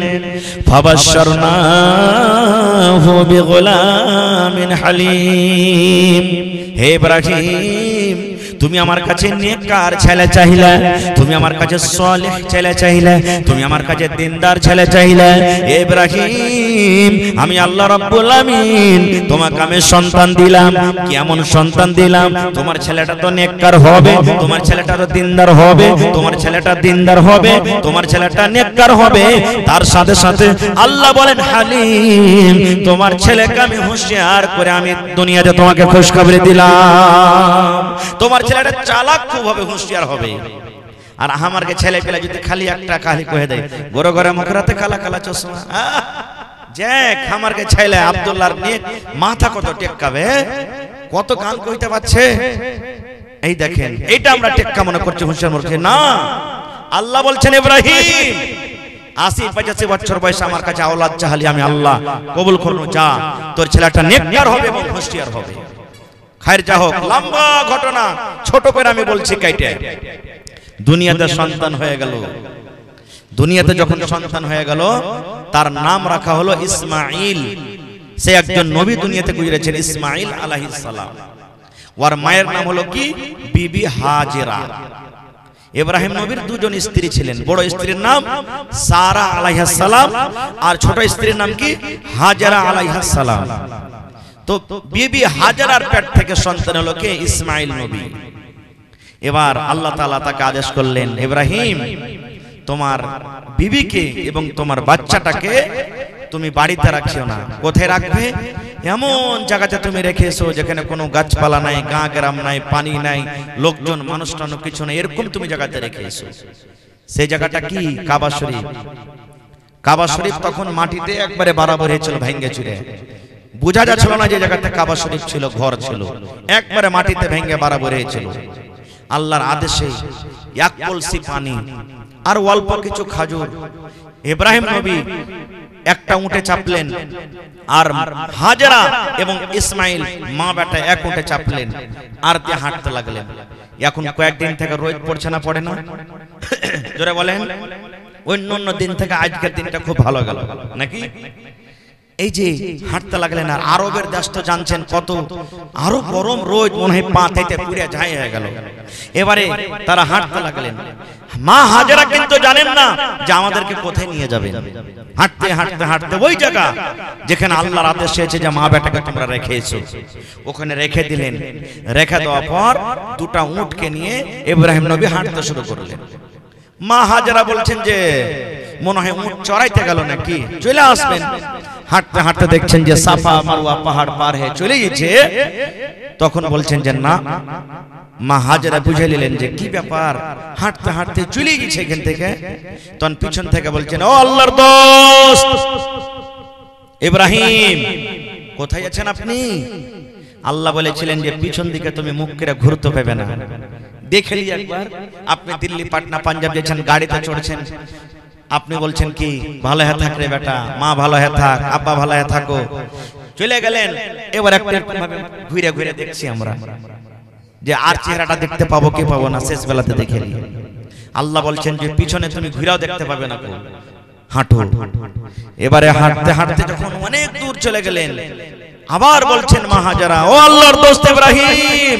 ফাবাশশারনাহু বিগুলামিন হালিম। হে ইব্রাহিম, তুমি আমার কাছে নেককার ছেলে চাইলে, তুমি আমার কাছে সালেহ ছেলে চাইলে, তুমি আমার কাছে দিনদার ছেলে চাইলে। ইব্রাহিম, আমি আল্লাহ রাব্বুল আমিন তোমাকে আমি সন্তান দিলাম। কেমন সন্তান দিলাম? তোমার ছেলেটা তো নেককার হবে, তোমার ছেলেটা তো দিনদার হবে, তোমার ছেলেটা দিনদার হবে, তোমার ছেলেটা নেককার হবে। তার সাথে সাথে আল্লাহ বলেন হালিম, তোমার ছেলেকে আমি হুঁশিয়ার করে আমি দুনিয়াতে তোমাকে খুশখবরি দিলাম। তোমার ছেলেটা চালাক খুব হবে, হুঁশিয়ার হবে। আর আমারকে ছেলে পেলে যদি খালি একটা কালি কয়ে দেয়, গোরে গোরে মুখরাতে কালা কালা চশমা, যে আমারকে ছেলে আব্দুল্লাহর নিয়ে মাথা কত টেক্কাবে, কত গান কইতে পারছে। এই দেখেন, এইটা আমরা টেক্কা মনে করছি, হুঁশিয়ার মনে করছি না। আল্লাহ বলছেন ইব্রাহিম ৮০-৮৫ বছর বয়সে আমার কাছে আওলাদ চাহালি, আমি আল্লাহ কবুল করব, যা তোর ছেলেটা নেককার হবে এবং হুঁশিয়ার হবে। খায়ের যা হোক, লম্বা ঘটনা ছোট করে আমি বলছি কাইটে। দুনিয়াতে সন্তান হয়ে গেল, দুনিয়াতে যখন সন্তান হয়ে গেল তার নাম রাখা হলো ইসমাইল। সে একজন নবী দুনিয়াতে গুজরেছেন, ইসমাইল আলাইহিস সালাম। ওর মায়ের নাম হলো কি? বিবি হাজেরা। ইব্রাহিম নবীর দুজন স্ত্রী ছিলেন। বড় স্ত্রীর নাম সারা আলাইহিস সালাম, আর ছোট স্ত্রীর নাম কি হাজারা আলাইহিস সালাম। তো বিবি হাজারার পেট থেকে সন্তান হলো কে? ইসমাইল নবী। এবার আল্লাহ তাআলা তাকে আদেশ করলেন, ইব্রাহিম তোমার বিবিকে এবং তোমার বাচ্চাটাকে তুমি বাড়িতে রাখিও না। কোথায় রাখবে? এমন জায়গাতে তুমি রেখেছো যেখানে কোনো গাছপালা নাই, গা গ্রাম নাই, পানি নাই, লোকজন মানুষ টানো কিছু নাই, এরকম তুমি জায়গাতে রেখেছো। সেই জায়গাটা কি? কাবা শরীফ। কাবা শরীফ তখন মাটিতে একবারে বরাবর হয়েছিল, ভেঙে চুরে বোঝা যাচ্ছিল না যে জায়গাতে কাবা শরীফ ছিল, ঘর ছিল, একবারে মাটিতে ভেঙে বরাবর হয়েছিল। আল্লাহর আদেশে এক কলসি পানি আর অল্প কিছু খাজুর ইব্রাহিম নবী একটা উটে চাপলেন, আর হাজরা এবং ইসমাইল মা বেটা এক উটে চাপলেন, আর দিয়ে হাঁটতে লাগলেন। এখন কয়েকদিন থেকে রোদ পড়ছে না, পড়ে না? জোরে বলেন। অন্য দিন থেকে আজকের দিনটা খুব ভালো গেল নাকি? এই যে হাঁটতে লাগলেন, আর আরবের দেশ তো জানছেন কত আরো গরম রোদ, মনে হয় পা থেকে পুড়ে ছাই হয়ে গেল। এবারে তারা হাঁটতে লাগলেন। মা হাজেরা কিন্তু জানেন না যে আমাদেরকে কোথায় নিয়ে যাবেন। হাঁটতে হাঁটতে হাঁটতে ওই জায়গা যেখানে আল্লাহর আদেশ এসেছে যে মা বেটাকে তোমরা রেখেছো, ওখানে রেখে দিলেন। রেখে দেওয়ার পর দুটা উটকে নিয়ে ইব্রাহিম নবী হাঁটতে শুরু করলেন। মা হাজেরা বলছেন যে মনে হয় উট চড়াইতে গেল নাকি, চলে আসবেন। হাঁটতে হাঁটতে দেখছেন যে সাফা মারওয়া পাহাড় পার হয়ে চলে গেছে। তখন বলছেন যে না, মা হাজেরা বুঝে নিলেন যে কি ব্যাপার, হাঁটতে হাঁটতে চলে গেছে এখান থেকে। তখন পিছন থেকে বলছেন, ও আল্লাহর দোস্ত ইব্রাহিম, কোথায় আছেন আপনি? আল্লাহ বলেছিলেন যে পিছন দিকে তুমি মুখ করে ঘুরতে পাবে না। দেখে নিয়ে একবার আপনি দিল্লি, পাটনা, পাঞ্জাব যাচ্ছেন, গাড়িতে চড়ছেন, আপনি বলছেন কি ভালো হয়ে থাক রে বেটা, মা ভালো হয়ে থাক, আব্বা ভালো হয়ে থাকো, চলে গেলেন। এবার একটা ঘুরে ঘুরে দেখছি আমরা যে আর চেহারাটা দেখতে পাবো কি পাবো না, শেষ বেলাতে দেখে নি। আল্লাহ বলছেন যে পিছনে তুমি ঘুরেও দেখতে পাবে না, হাঁটো। এবারে হাঁটতে হাঁটতে যখন অনেক দূর চলে গেলেন, আবার বলছেন মা হাজেরা, ও আল্লাহর দোস্ত ইব্রাহিম,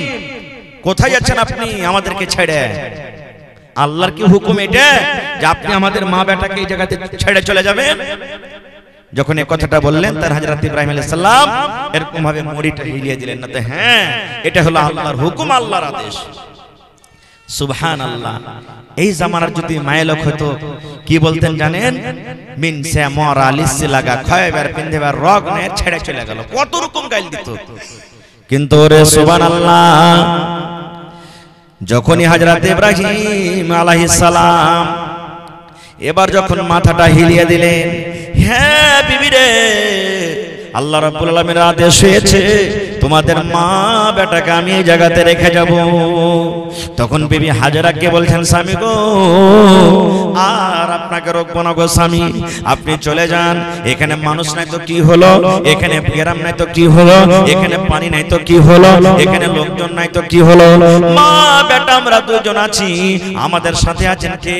কোথায় যাচ্ছেন আপনি আমাদেরকে ছেড়ে? আল্লাহর কি হুকুম এটা যে আপনি আমাদের মা বেটাকে এই জায়গাতে ছেড়ে চলে যাবেন? যখন এই কথাটা বললেন, তার হযরত ইব্রাহিম আলাইহিস সালাম এরকম ভাবে মুড়িটা হিলিয়ে দিলেন না, হ্যাঁ এটা হলো আল্লাহর হুকুম, আল্লাহর আদেশ। সুবহানাল্লাহ। এই জামানার যদি মায়েলোক হতো কি বলতেন জানেন? মিন সে মরা লিসি লাগা খায়বার পিন্দেবার রগ নে ছেড়ে চলে গেল, কত রকম গাইল দিত। কিন্তু রে সুবহানাল্লাহ, যখনই হযরত ইব্রাহিম আলাইহিস সালাম এবার যখন মাথাটা হিলিয়ে দিলেন, হ্যাঁ বিবি রে, আল্লাহ রাব্বুল আলামিনের আদেশ হয়েছে তোমাদের মা বেটাকে আমি এই জায়গাতে রেখে যাব। তখন বিবি হাজেরাকে বলছেন, স্বামী গো, আর আপনাকে রাখবো না গো স্বামী, আপনি চলে যান। এখানে মানুষ নাই তো কি হলো, এখানে গ্রাম নাই তো কি হলো, এখানে পানি নাই তো কি হলো, এখানে লোকজন নাই তো কি হলো, মা বেটা আমরা দুজন আছি, আমাদের সাথে আছেন কে?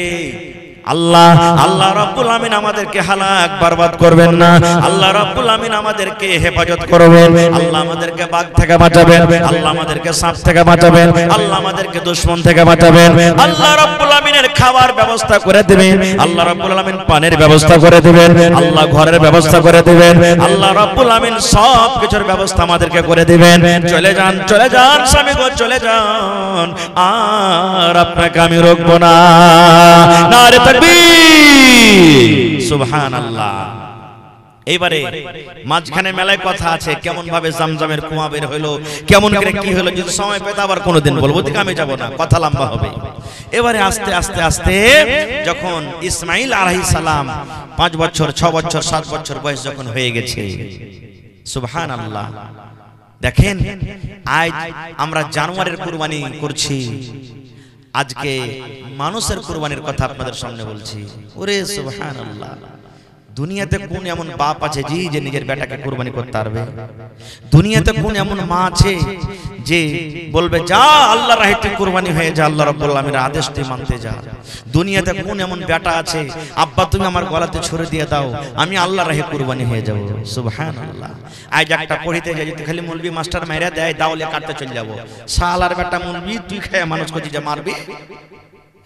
আল্লাহ। আল্লাহ রাব্বুল আমিন আমাদেরকে হালাক বরবাদ করবেন না, আল্লাহ রাব্বুল আমিন আমাদেরকে হেফাজত করবেন, আল্লাহ আমাদেরকে বাঘ থেকে বাঁচাবেন, আল্লাহ আমাদেরকে সাপ থেকে বাঁচাবেন, আল্লাহ আমাদেরকে দুশমন থেকে বাঁচাবেন, আল্লাহ রাব্বুল আমিনের খাবার ব্যবস্থা করে দিবেন, আল্লাহ রাব্বুল আমিন পানির ব্যবস্থা করে দিবেন, আল্লাহ ঘরের ব্যবস্থা করে দিবেন, আল্লাহ রাব্বুল আমিন সব কিছুর ব্যবস্থা আমাদেরকে করে দিবেন। চলে যান, চলে যান স্বামী গো, চলে যান, আর আপনাকে আমি রাখবো না। নারে তাকবীর, সুবহানাল্লাহ। এইবারে মাঝখানে মেলায় কথা আছে, কেমন ভাবে জামজামের কুয়া বের হলো, কেমন করে কি হলো, যদি সময় পেতে আবার কোনোদিন বলবো, ঠিক আমি যাব না, কথা লম্বা হবে। এবারে আস্তে আস্তে আস্তে যখন ইসমাইল আলাইহিস সালাম 5 বছর 6 বছর 7 বছর বয়স যখন হয়ে গেছে, সুবহানাল্লাহ, দেখেন আজ আমরা জানোয়ারের কুরবানি করছি, আজকে মানুষের কুরবানির কথা আপনাদের সামনে বলছি। ওরে সুবহানাল্লাহ, দুনিয়াতে কোন এমন বাপ আছে যে নিজের বেটাকে কুরবানি করতে পারবে? দুনিয়াতে কোন এমন মা আছে যে বলবে যা আল্লাহর রাহে তুই কুরবানি হয়ে যা, আল্লাহ রাব্বুল আমিনের আদেশ তুই মানতে যা? দুনিয়াতে কোন এমন বেটা আছে, আব্বা তুমি আমার গলাতে ছুরি দিয়ে দাও, আমি আল্লাহর রাহে কুরবানি হয়ে যাব? সুবহানাল্লাহ। আজ একটা পড়িতে যাই, খালি মুলবি মাস্টার মাইরা দেয়, দাওলে কাটতে চলে যাব, শালার বেটা মুলবি তুই খায় মানুষ করছিস যে মারবি?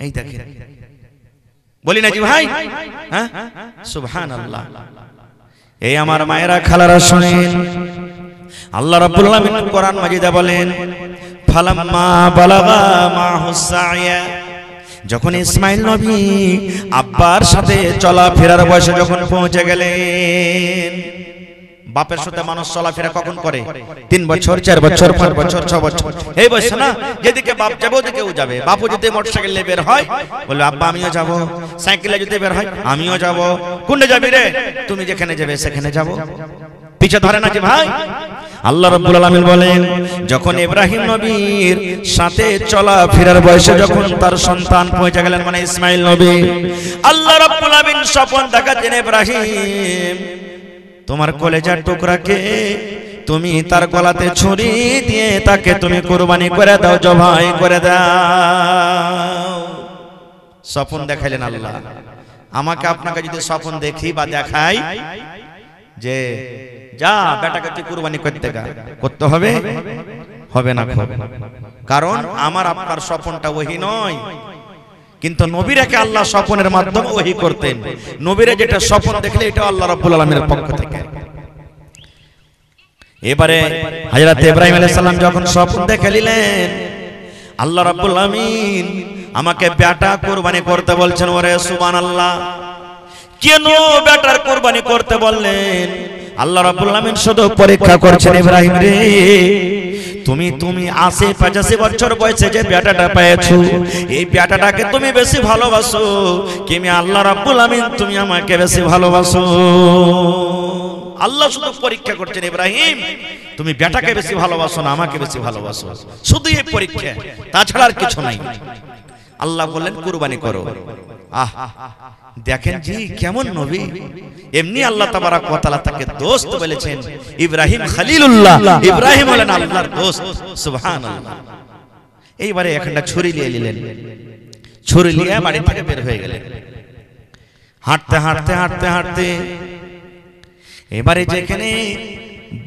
এই দেখেন, বলি না জি ভাই, হ্যাঁ সুবহানাল্লাহ। এই আমার মায়েরা খালারা শুনেন, আল্লাহ রাব্বুল আলামিন কোরআন মাজিদে বলেন, ফালাম্মা বালাগা মাহুস সাইয়া, যখন ইসমাইল নবী আব্বার সাথে চলাফেরার বয়সে যখন পৌঁছে গেলেন। বাপের সাথে মানুষ চলাফেরা কখন করে? 3 বছর, 4 বছর, 5 বছর, 6 বছর, এই বয়সে না। যেদিকে বাপ যাবে ওদিকে ও যাবে। বাপু যদি মোটরসাইকেল নিয়ে বের হয়, বলে আব্বা আমিও যাব। সাইকেলে যদি বের হয়, আমিও যাব। কোনটা যাবি রে? তুমি যেখানে যাবে সেখানে যাব। পিছে ধরে না যে ভাই। আল্লাহ রাব্বুল আলামিন বলেন, যখন ইব্রাহিম নবীর সাথে চলাফেরার বয়সে যখন তার সন্তান পৌঁছে গেলেন, মানে ইসমাইল নবী, আল্লাহ রাব্বুল আলামিন স্বপ্ন দেখাচ্ছেন, ইব্রাহিম তোমার কলেজার টুকরাকে তুমি তার গলাতে ছুরি দিয়ে তাকে তুমি কুরবানি করে দাও, জবাই করে দাও। স্বপ্ন দেখাইলেন আল্লাহ। আমাকে আপনাকে যদি স্বপ্ন দেখি বা দেখাই যে যা বেটাকে তুই কুরবানি করতে হবে, হবে না। কারণ আমার আপনার স্বপ্নটা ওহী নয়, কিন্তু নবীরাকে আল্লাহ স্বপ্নের মাধ্যমে ওহী করতেন। নবীরা যেটা স্বপ্ন দেখলে এটা আল্লাহ রাব্বুল আলামিনের পক্ষ থেকে। এবারে হযরত ইব্রাহিম আলাইহিস সালাম যখন স্বপ্ন দেখে নিলেন, আল্লাহ রাব্বুল আলামিন আমাকে বেটা কুরবানি করতে বলছেন। ওরে সুবহানাল্লাহ, কেন বেটার কুরবানি করতে বললেন? আল্লাহ রাব্বুল আলামিন শুধু পরীক্ষা করছেন, ইব্রাহিম রে তুমি 85 বছর বয়সে যে বেটাটা পেয়েছো, এই বেটাটাকে তুমি বেশি ভালোবাসো কি আমি আল্লাহ রাব্বুল আলামিন তুমি আমাকে বেশি ভালোবাসো? আল্লাহ শুধু পরীক্ষা করছেন, ইব্রাহিম তুমি বেটাকে বেশি ভালোবাসো না আমাকে বেশি ভালোবাসো? শুধু এই পরীক্ষা, তাছাড়া আর কিছু নাই। আল্লাহ বললেন কুরবানি করো। আহ দেখেন জি কেমন নবী। এমনি আল্লাহ তাবারাক ওয়া তাআলা তাকে দোস্ত বলেছেন, ইব্রাহিম খলিলুল্লাহ, ইব্রাহিম হলেন আল্লাহর দোস্ত। সুবহানাল্লাহ। এইবারে একটা ছুরি নিয়ে নিলেন, ছুরি নিয়ে বাড়ি থেকে বের হয়ে গেলেন। হাঁটতে হাঁটতে হাঁটতে হাঁটতে এবারে যেখানে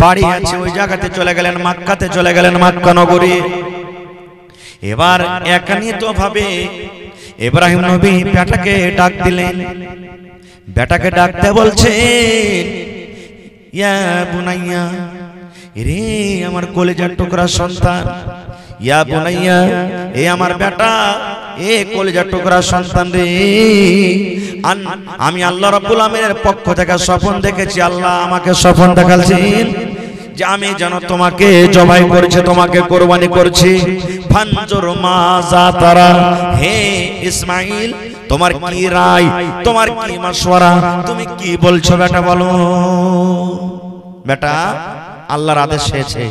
বাড়ি আছে ওই জায়গাতে চলে গেলেন, মক্কাতে চলে গেলেন, মক্কা নগরী। এবার একানিত ভাবে ইব্রাহিম নবী বেটাকে ডাক দিলেন। বেটাকে ডাকতে বলছেন, ইয়া বুনাইয়া, রে আমার কলিজার টুকরা সন্তান, ইয়া বুনাইয়া, এ আমার বেটা, এ কলিজার টুকরা সন্তান রে, আমি আল্লাহ রাব্বুল আলামিনের পক্ষ থেকে স্বপ্ন দেখেছি। আল্লাহ আমাকে স্বপ্ন দেখালেন যে আমি যেন তোমাকে জবাই করছি, তোমাকে কুরবানি করছি। ফানজুর মাজা তারা, হে ইসমাইল তোমার কি রায়, তোমার কি মাশওয়ারা, তুমি কি বলছো বেটা বলো। বেটা আল্লাহর আদেশ হয়েছে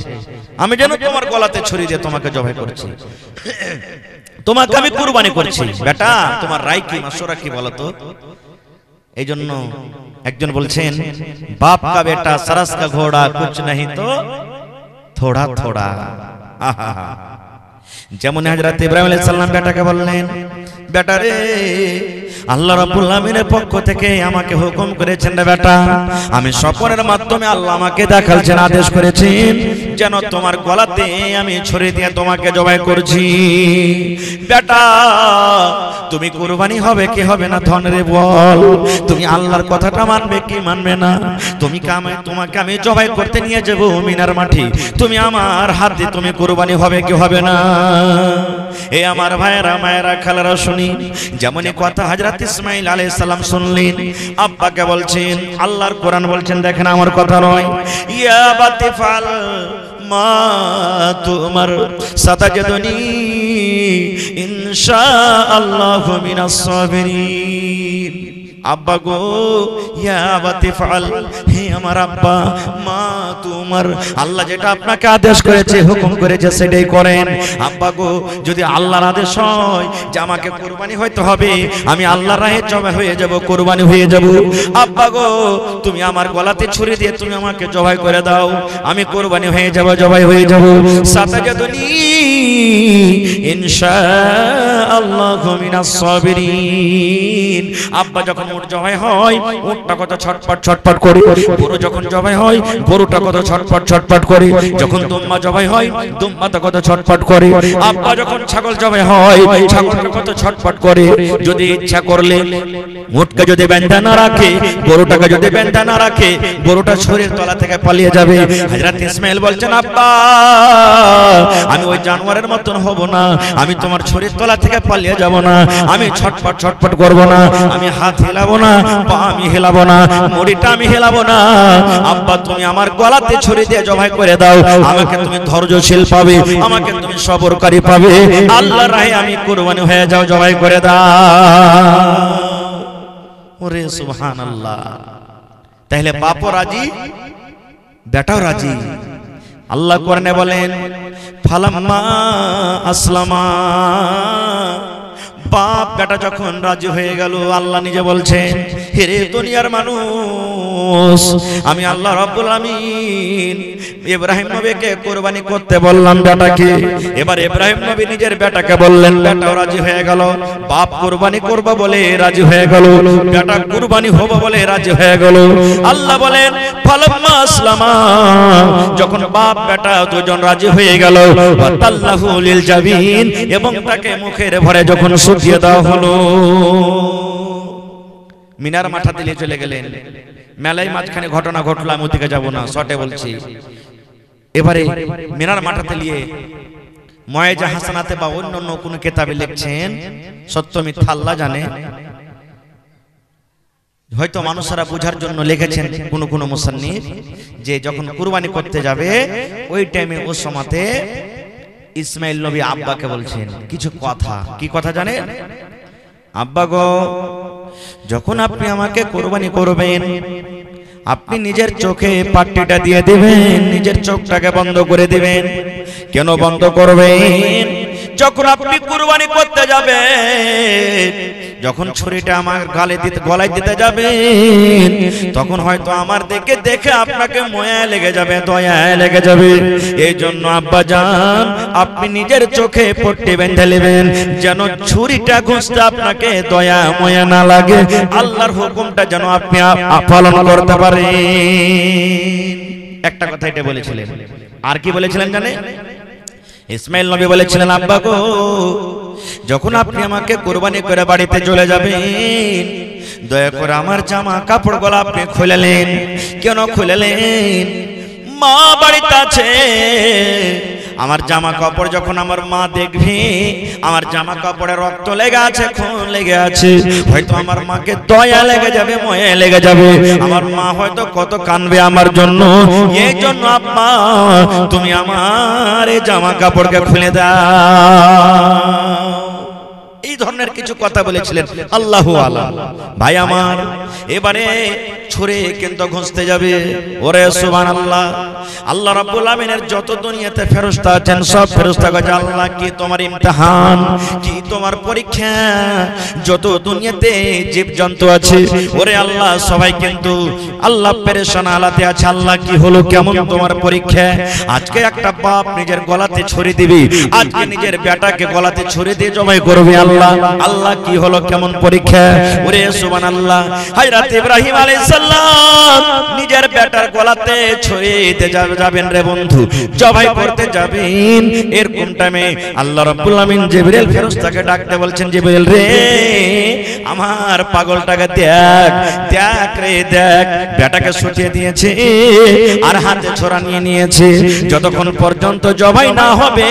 আমি যেন তোমার গলাতে ছুরি দিয়ে তোমাকে জবাই করছি, তোমাকে আমি কুরবানি করছি। বেটা তোমার রায় কি, মাশওয়ারা কি বলো তো। এই জন্য একজন বলছেন, বাপ কা বেটা सरस का घोड़ा कुछ नहीं तो थोड़ा थोड़ा। যেমন হযরত ইব্রাহিম আলাইহিস সালাম বেটাকে বললেন, বেটা রে আল্লাহ রাব্বুল আলামিনের পক্ষ থেকে আমাকে হুকুম করেছেন রে বেটা, আমি স্বপ্নের মাধ্যমে আল্লাহ আমাকে দেখালছেন, আদেশ করেছেন যেন তোমার গলাতে আমি ছুরি দিয়ে তোমাকে জবাই করছি। বেটা তুমি কুরবানি হবে কি হবে না ধন রে বল, তুমি আল্লাহর কথাটা মানবে কি মানবে না? তোমাকে আমি জবাই করতে নিয়ে যাব মিনার মাঠে, তুমি আমার হাতে তুমি কুরবানি হবে কি হবে না? এ আমার ভাইয়েরা মায়েরা খালারা শুনি, যেমন কথা হযরত ইসমাইল আলাইহিস সালাম শুনলেন, আব্বাকে বলছেন, আল্লাহর কোরআন বলছেন, দেখেন আমার কথা নয়, ইয়া বাতিফাল মা তুমার সাতাজদুনি ইনশাআল্লাহু মিনাস সাবিরিন। আব্বা গো, ইয়া বাতিফাল, হে আমার আব্বা, মা তোমার আল্লাহ যেটা আপনাকে আদেশ করেছে, হুকুম করেছে সেটাই করেন। আব্বা গো, যদি আল্লাহর আদেশ হয় যে আমাকে কুরবানি হইতে হবে, আমি আল্লাহর রাহে জবাই হয়ে যাব, কুরবানি হয়ে যাব। আব্বা গো, তুমি আমার গলাতে ছুরি দিয়ে তুমি আমাকে জবাই করে দাও, আমি কুরবানি হয়ে যাব, জবাই হয়ে যাব। সাতাজাদুনি ইনশাআল্লাহু মিনাস সাবিরিন। আব্বা যখন উট জবাই হয় উটটা কত ছটপট ছটপট করে, গরু যখন জবাই হয় গরুটা কত ছটপট ছটপট করে, যখন দুম্বা জবাই হয় দুম্বাটা কত ছটপট করে, আব্বা যখন ছাগল জবাই হয় ছাগলটা কত ছটপট করে। যদি ইচ্ছা করলে উটকে যদি বেঁধে না রাখে, গরুটাকে যদি বেঁধে না রাখে, গরুটা শরীর তলা থেকে পালিয়ে যাবে। হযরত ইসমাঈল বলছেন, আব্বা আমি ওই জানোয়ারের মতন হব না, আমি তোমার শরীর তলা থেকে পালিয়ে যাব না, আমি ছটপট ছটপট করব না, আমি হাত হেলাবো না, পা আমি হেলাবো না, মুড়িটা আমি হেলাবো না। আব্বা তুমি আমার গলাতে ছুরি দিয়ে জবাই করে দাও, আমাকে তুমি ধৈর্যশীল পাবে, আমাকে তুমি সবরকারী পাবে, আল্লাহর রাহে আমি কুরবানি হয়ে যাও, জবাই করে দাও। ওরে সুবহানাল্লাহ। তাহলে বাপও রাজি বেটাও রাজি। আল্লাহ কোরআনে বলেন ফালাম্মা আসলামা, বাপ বেটা যখন রাজি হয়ে গেল, আল্লাহ নিজে বলছেন হে দুনিয়ার মানুষ, আমি আল্লাহ রাব্বুল আমিন ইব্রাহিম নবীকে কুরবানি করতে বললাম বেটাকে। এবার ইব্রাহিম নবী নিজের বেটাকে বললেন, বেটাও রাজি হয়ে গেল। বাপ কুরবানি করবে বলে রাজি হয়ে গেল, বেটা কুরবানি হবে বলে রাজি হয়ে গেল। আল্লাহ বলেন ফালাম্মা আসলামা, যখন বাপ বেটা দুজন রাজি হয়ে গেল, ওয়াতাল্লাহু লিল জাবিন, এবং তাকে মুখের ভরে যখন দিয়ে দেওয়া হলো। মিনার মাথা দিলে চলে গেলেন। মেলায় মাঝখানে ঘটনা ঘটলো, আমি ওদিকে যাবো না, শর্টে বলছি। এবারে মিনার মাথা দিলিয়ে ময়েজা হাসানাতে বা অন্য অন্য কোন কিতাবে লিখছেন, সত্য মিথ্যা আল্লাহ জানে, হয়তো মানুষরা বোঝার জন্য লিখেছেন কোন কোন মুসান্নিফ, যে যখন কুরবানি করতে যাবে ওই টাইমে ওই সময়তে ইসমাইল নবী আব্বাকে বলছেন কিছু কথা। কি কথা জানেন? আব্বা গো, যখন আপনি আমাকে কুরবানি করবেন, আপনি নিজের চোখে পাট্টিটা দিয়ে দিবেন, নিজের চোখটাকে বন্ধ করে দিবেন। কেন বন্ধ করবেন? যখন আপনি কুরবানি করতে যাবেন, যখন ছুরিটা আমার গলায় দিতে যাবেন, তখন হয়তো আমার দেখে দেখে আপনাকে মায়া লেগে যাবে, দয়া লেগে যাবে। এই জন্য আব্বা জান, আপনি নিজের চোখে পট্টি বেঁধে নেবেন, যেন ছুরিটা ঘুষতে আপনাকে দয়া মায়া না লাগে, আল্লাহর হুকুমটা যেন আপনি পালন করতে পারেন। একটা কথা এটা বলেছিলেন। আর কি বলেছিলেন জানে? ইসমাইল নবী বলেছিলেন, আব্বা গো, যখন আপনি আমাকে কুরবানি করে বাড়িতে চলে যাবেন, দয়া করে আমার জামা কাপড়গুলো আপনি খুলেলেন। কেন খুলেলেন? মা বাড়িতে আছে, আমার জামা কাপড় যখন আমার মা দেখবে, আমার জামা কাপড়ে রক্ত লেগে আছে, খুন লেগে আছে, হয়তো আমার মাকে দয়া লেগে যাবে, মায়া লেগে যাবে, আমার মা হয়তো কত কাঁদবে আমার জন্য। এই জন্য আম্মা, তুমি আমার এই জামা কাপড়কে খুলে দাও। এই ধরনের কিছু কথা বলেছিলেন। আল্লাহু আলাম। ভাই আমার, এবারে ছুরি কিন্তু ঘুষতে যাবে। ওরে সুবহানাল্লাহ, আল্লাহ রাব্বুল আমিনের যত দুনিয়াতে ফেরেশতা আছেন, সব ফেরেশতা গো, আল্লাহ কি তোমার ইমতিহান, কি তোমার পরীক্ষা। যত দুনিয়াতে জীবজন্তু আছে, ওরে আল্লাহ, সবাই কিন্তু আল্লাহ পেরেশান হালাতে আছে। আল্লাহ কি হলো, কেমন তোমার পরীক্ষা? আজকে একটা বাপ নিজের গলাতে ছুরি দিবে, আজকে নিজের বেটাকে গলাতে ছুরি দিয়ে জবাই করবে। আল্লাহ কি হলো, কেমন পরীক্ষা। ওরে সুবহানাল্লাহ, হযরত ইব্রাহিম আলাইহিস সালাম নিজের বেটার গলাতে ছুরি দিতে যাবেন রে বন্ধু, জবাই করতে যাবেন। এরকম টাইমে আল্লাহ রাব্বুল আমিন জিবরিল ফেরেশতাকে ডাকতে বলছেন, জিবরিল রে, আমার পাগলটাকে দেখ, দেখ রে দেখ, বেটাকে ছুটিয়ে দিয়েছে আর হাতে ছোরা নিয়ে নিয়েছে। যতক্ষণ পর্যন্ত জবাই না হবে,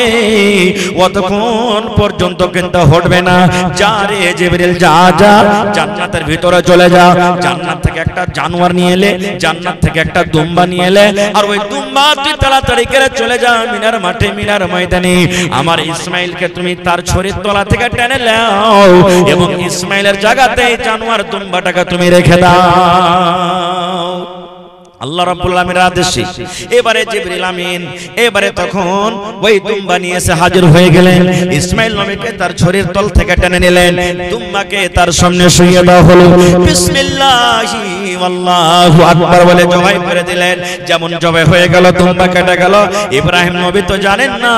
অতক্ষণ পর্যন্ত কিন্তু হটবে না। যা রে জিবরিল, যা যা, জান্নাতের ভিতরে চলে যা, জান্নাত থেকে একটা জানোয়ার নিয়ে এলে, জান্নাত থেকে একটা দুম্বা নিয়ে এলে, আর ওই দুম্বা তুই তাড়াতাড়ি করে চলে যা মিনার মাঠে, মিনার ময়দানে। আমার ইসমাইলকে তুমি তার ছুরির তলা থেকে টেনে নাও, এবং ইসমাইলের জায়গাতে জানোয়ার দুম্বাটাকে তুমি রেখে দাও। আল্লাহ রাব্বুল আমিনের আদেশে এবারে জিবরিল আমিন এবারে তখন ওই দুম্বা নিয়ে এসে হাজির হয়ে গেলেন। ইসমাইল নবীকে তার ছুরির তল থেকে টেনে নিলেন, দুম্বাকে তার সামনে শুইয়ে দেওয়া হলো। বিসমিল্লাহি আল্লাহু আকবার বলে জবাই করে দিলেন। যেমন জবাই হয়ে গেল, দুম্বা কেটে গেল। ইব্রাহিম নবী তো জানেন না,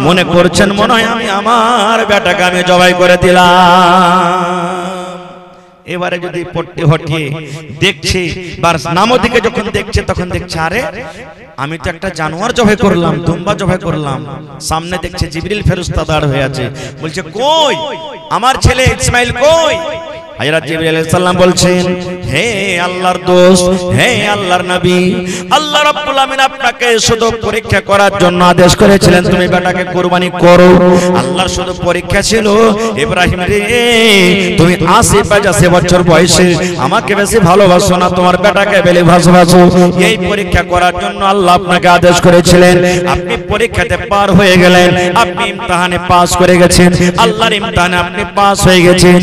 মনে করছেন মনে হয় আমি আমার বেটাকে আমি জবাই করে দিলাম। এবারে যদি পট্টি হটিয়ে দেখছে বা নামও দিকে যখন দেখছে তখন দেখছে আরে আমি তো একটা জানোয়ার জবাই করলাম, দুম্বা জবাই করলাম। সামনে দেখছে জিবরিল ফেরেশতা দাঁড় হয়ে আছে, বলছে কই আমার ছেলে ইসমাইল কই? হযরত জিবরিল আলাইহিস সালাম বলছেন, হে আল্লাহর দোস্ত, হে আল্লাহর নবী, আল্লাহ রাব্বুল আমিন আপনাকে শুধু পরীক্ষা করার জন্য আদেশ করেছিলেন তুমি বেটাকে কুরবানি করো। আল্লাহর শুধু পরীক্ষা ছিল, ইব্রাহিম রে তুমি ৮০ বছর বয়সে আমাকে বেশি ভালোবাসো না তোমার বেটাকে বেশি ভালোবাসো, এই পরীক্ষা করার জন্য আল্লাহ আপনাকে আদেশ করেছিলেন। আপনি পরীক্ষাতে পার হয়ে গেলেন, আপনি ইমতিহানে পাস করে গেছেন, আল্লাহর ইমতিহানে আপনি পাস হয়ে গেছেন।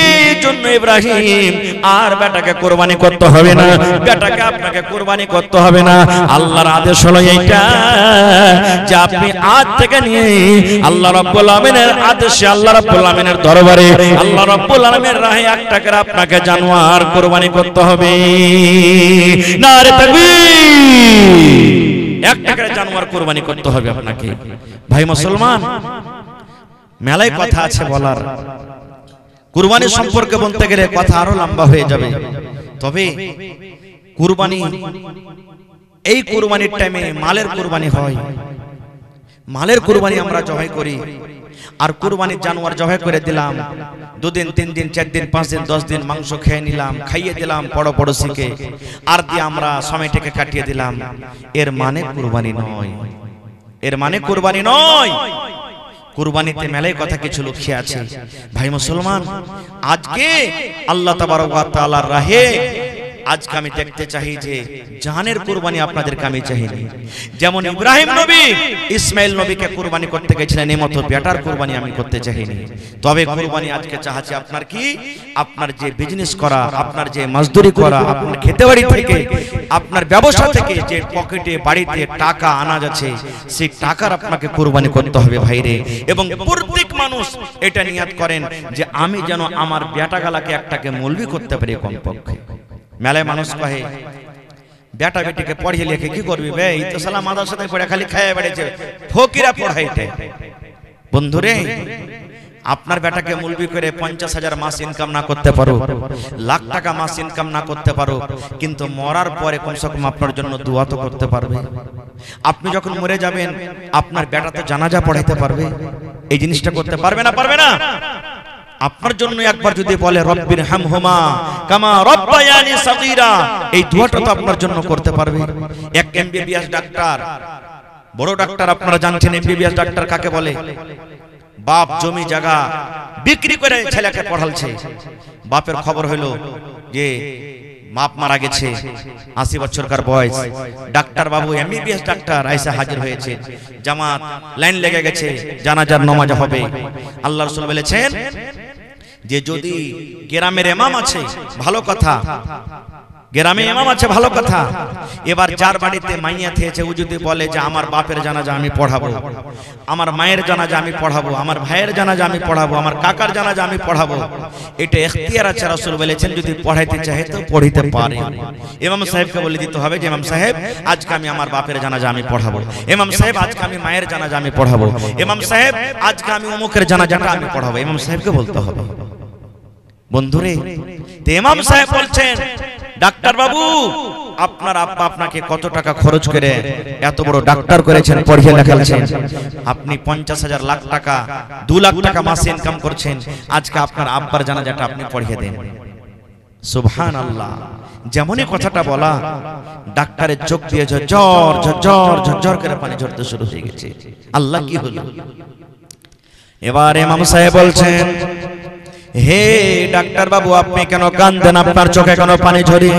এই জন্য ইব্রাহিম আর বেটাকে কুরবানি করতে হবে না, বেটাকে আপনাকে কুরবানি করতে হবে না। আল্লাহর আদেশ হলো এইটা যে আপনি আজ থেকে নিয়ে আল্লাহ রাব্বুল আমিনের আদেশে, আল্লাহ রাব্বুল আমিনের দরবারে, আল্লাহ রাব্বুল আমিনের রাহে একটা করে আপনাকে জানোয়ার কুরবানি করতে হবে। নারে তাকবীর! একটা করে জানোয়ার কুরবানি করতে হবে আপনাকে। ভাই মুসলমান, মেলায় কথা আছে বলার, কুরবানি সম্পর্কে বলতে গেলে কথা আরো লম্বা হয়ে যাবে। তবে কুরবানি, এই কুরবানির টাইমে মালের কুরবানি হয়, মালের কুরবানি আমরা জবাই করি। আর কুরবানির জানোয়ার জবাই করে দিলাম, 2 দিন 3 দিন 4 দিন 5 দিন 10 দিন মাংস খেয়ে নিলাম, খাইয়ে দিলাম পড়োশিকে, আর দিয়ে আমরা সময়টাকে কাটিয়ে দিলাম, এর মানে কুরবানি নয়, এর মানে কুরবানি নয়। কুরবানিতে মেলায় কথা কিছু লুকিয়ে আছে। ভাই মুসলমান, আজকে আল্লাহ তাবারক ওয়া তাআলার রাহে আজকে আমি দেখতে চাই যে জানের কুরবানি আপনাদেরকে আমি চাইনি। যেমন ইব্রাহিম নবী ইসমাইল নবীকে কুরবানি করতে গেছিলেন, এই মতো বেটার কুরবানি আমি করতে চাইনি। তবে কুরবানি আজকে চাচ্ছি আপনার কি, আপনার যে বিজনেস করা, আপনার যে মজদুরি করা, আপনার খেতেবাড়ি থেকে, আপনার ব্যবসা থেকে যে পকেটে বাড়িতে টাকা আনা যাচ্ছে, সেই টাকার আপনাকে কুরবানি করতে হবে ভাইরে। এবং প্রত্যেক মানুষ এটা নিয়ত করেন যে আমি যেন আমার বেটাগালাকে একটাকে মৌলবি করতে পারি কমপক্ষে। মেলায় মানুষ কহে বেটা বেটিকে পড়িয়ে লিখে কি করবি বে, এই তো সালা মাদ্রাসাতে পড়ে খালি খাইয়ে বেড়েছে, ফকিরা পড়াইতে। বন্ধুরে, আপনার বেটাকে মৌলবি করে 50,000 মাস ইনকাম না করতে পারো, লাখ টাকা মাস ইনকাম না করতে পারো, কিন্তু মরার পরে কমসে কম আপনার জন্য দোয়া তো করতে পারবে। আপনি যখন মরে যাবেন আপনার বেটা তো জানাজা পড়াইতে পারবে। এই জিনিসটা করতে পারবে না? পারবে না? আপনার জন্য একবার যদি বলে রব্বির হামহুমা কামা রব্বায়ানি সাগীরা, এই দোয়াটা তো আপনার জন্য করতে পারবে। এক এমবিবিএস ডাক্তার, বড় ডাক্তার, আপনারা জানছেন এমবিবিএস ডাক্তার কাকে বলে? বাপ জমি জায়গা বিক্রি করে ছেলেকে পড়ালছে। বাপের খবর হলো যে বাপ মারা গেছে, 80 বছরকার বয়স, ডাক্তার বাবু এমবিবিএস ডাক্তার আইসা হাজির হয়েছে, জামাত লাইন লেগে গেছে, জানাজার নামাজ হবে। আল্লাহ রাসূল বলেছেন যে যদি গ্রামের ইমাম আছে ভালো কথা, গ্রামে ইমাম আছে ভালো কথা, এবার যার বাড়িতে মাইয়া থেয়েছে ও যদি বলে যে আমার বাপের জানাজা আমি পড়াবো, আমার মায়ের জানাজা আমি পড়াবো, আমার ভাইয়ের জানাজা আমি পড়াবো, আমার কাকার জানাজা আমি পড়াবো, এটা ইখতিয়ার আছে। রাসূল বলেছেন যদি পড়াইতে চাহে তো পড়িতে পারে। ইমাম সাহেবকে বলে দিতে হবে যে ইমাম সাহেব আজকে আমি আমার বাপের জানাজা আমি পড়াবো, ইমাম সাহেব আজকে আমি মায়ের জানাজা আমি পড়াবো, ইমাম সাহেব আজকে আমি অমুকের জানাজাটা আমি পড়াবো, ইমাম সাহেবকে বলতে হবে। বন্ধুরে, তো ইমাম সাহেব বলছেন ডাক্তার বাবু আপনার আব্বা আপনাকে কত টাকা খরচ করে এত বড় ডাক্তার করেছেন, পড়িয়ে লেখাচ্ছেন, আপনি 50,000 লাখ টাকা 2 লাখ টাকা মাসে ইনকাম করছেন, আজকে আপনার আব্বার জানাজাটা আপনি পড়িয়ে দেন। সুবহানাল্লাহ। যেমনই কথাটা বলা, ডাক্তারের চোখ দিয়ে ঝরঝর ঝরঝর ঝরঝর করে পানি ঝরতে শুরু হয়ে গেছে। আল্লাহ কি হলো? এবার ইমাম সাহেব বলছেন হে ডাক্তার বাবু আপনি কেন কাঁদেন, আপনার চোখে কেন পানি ঝরে?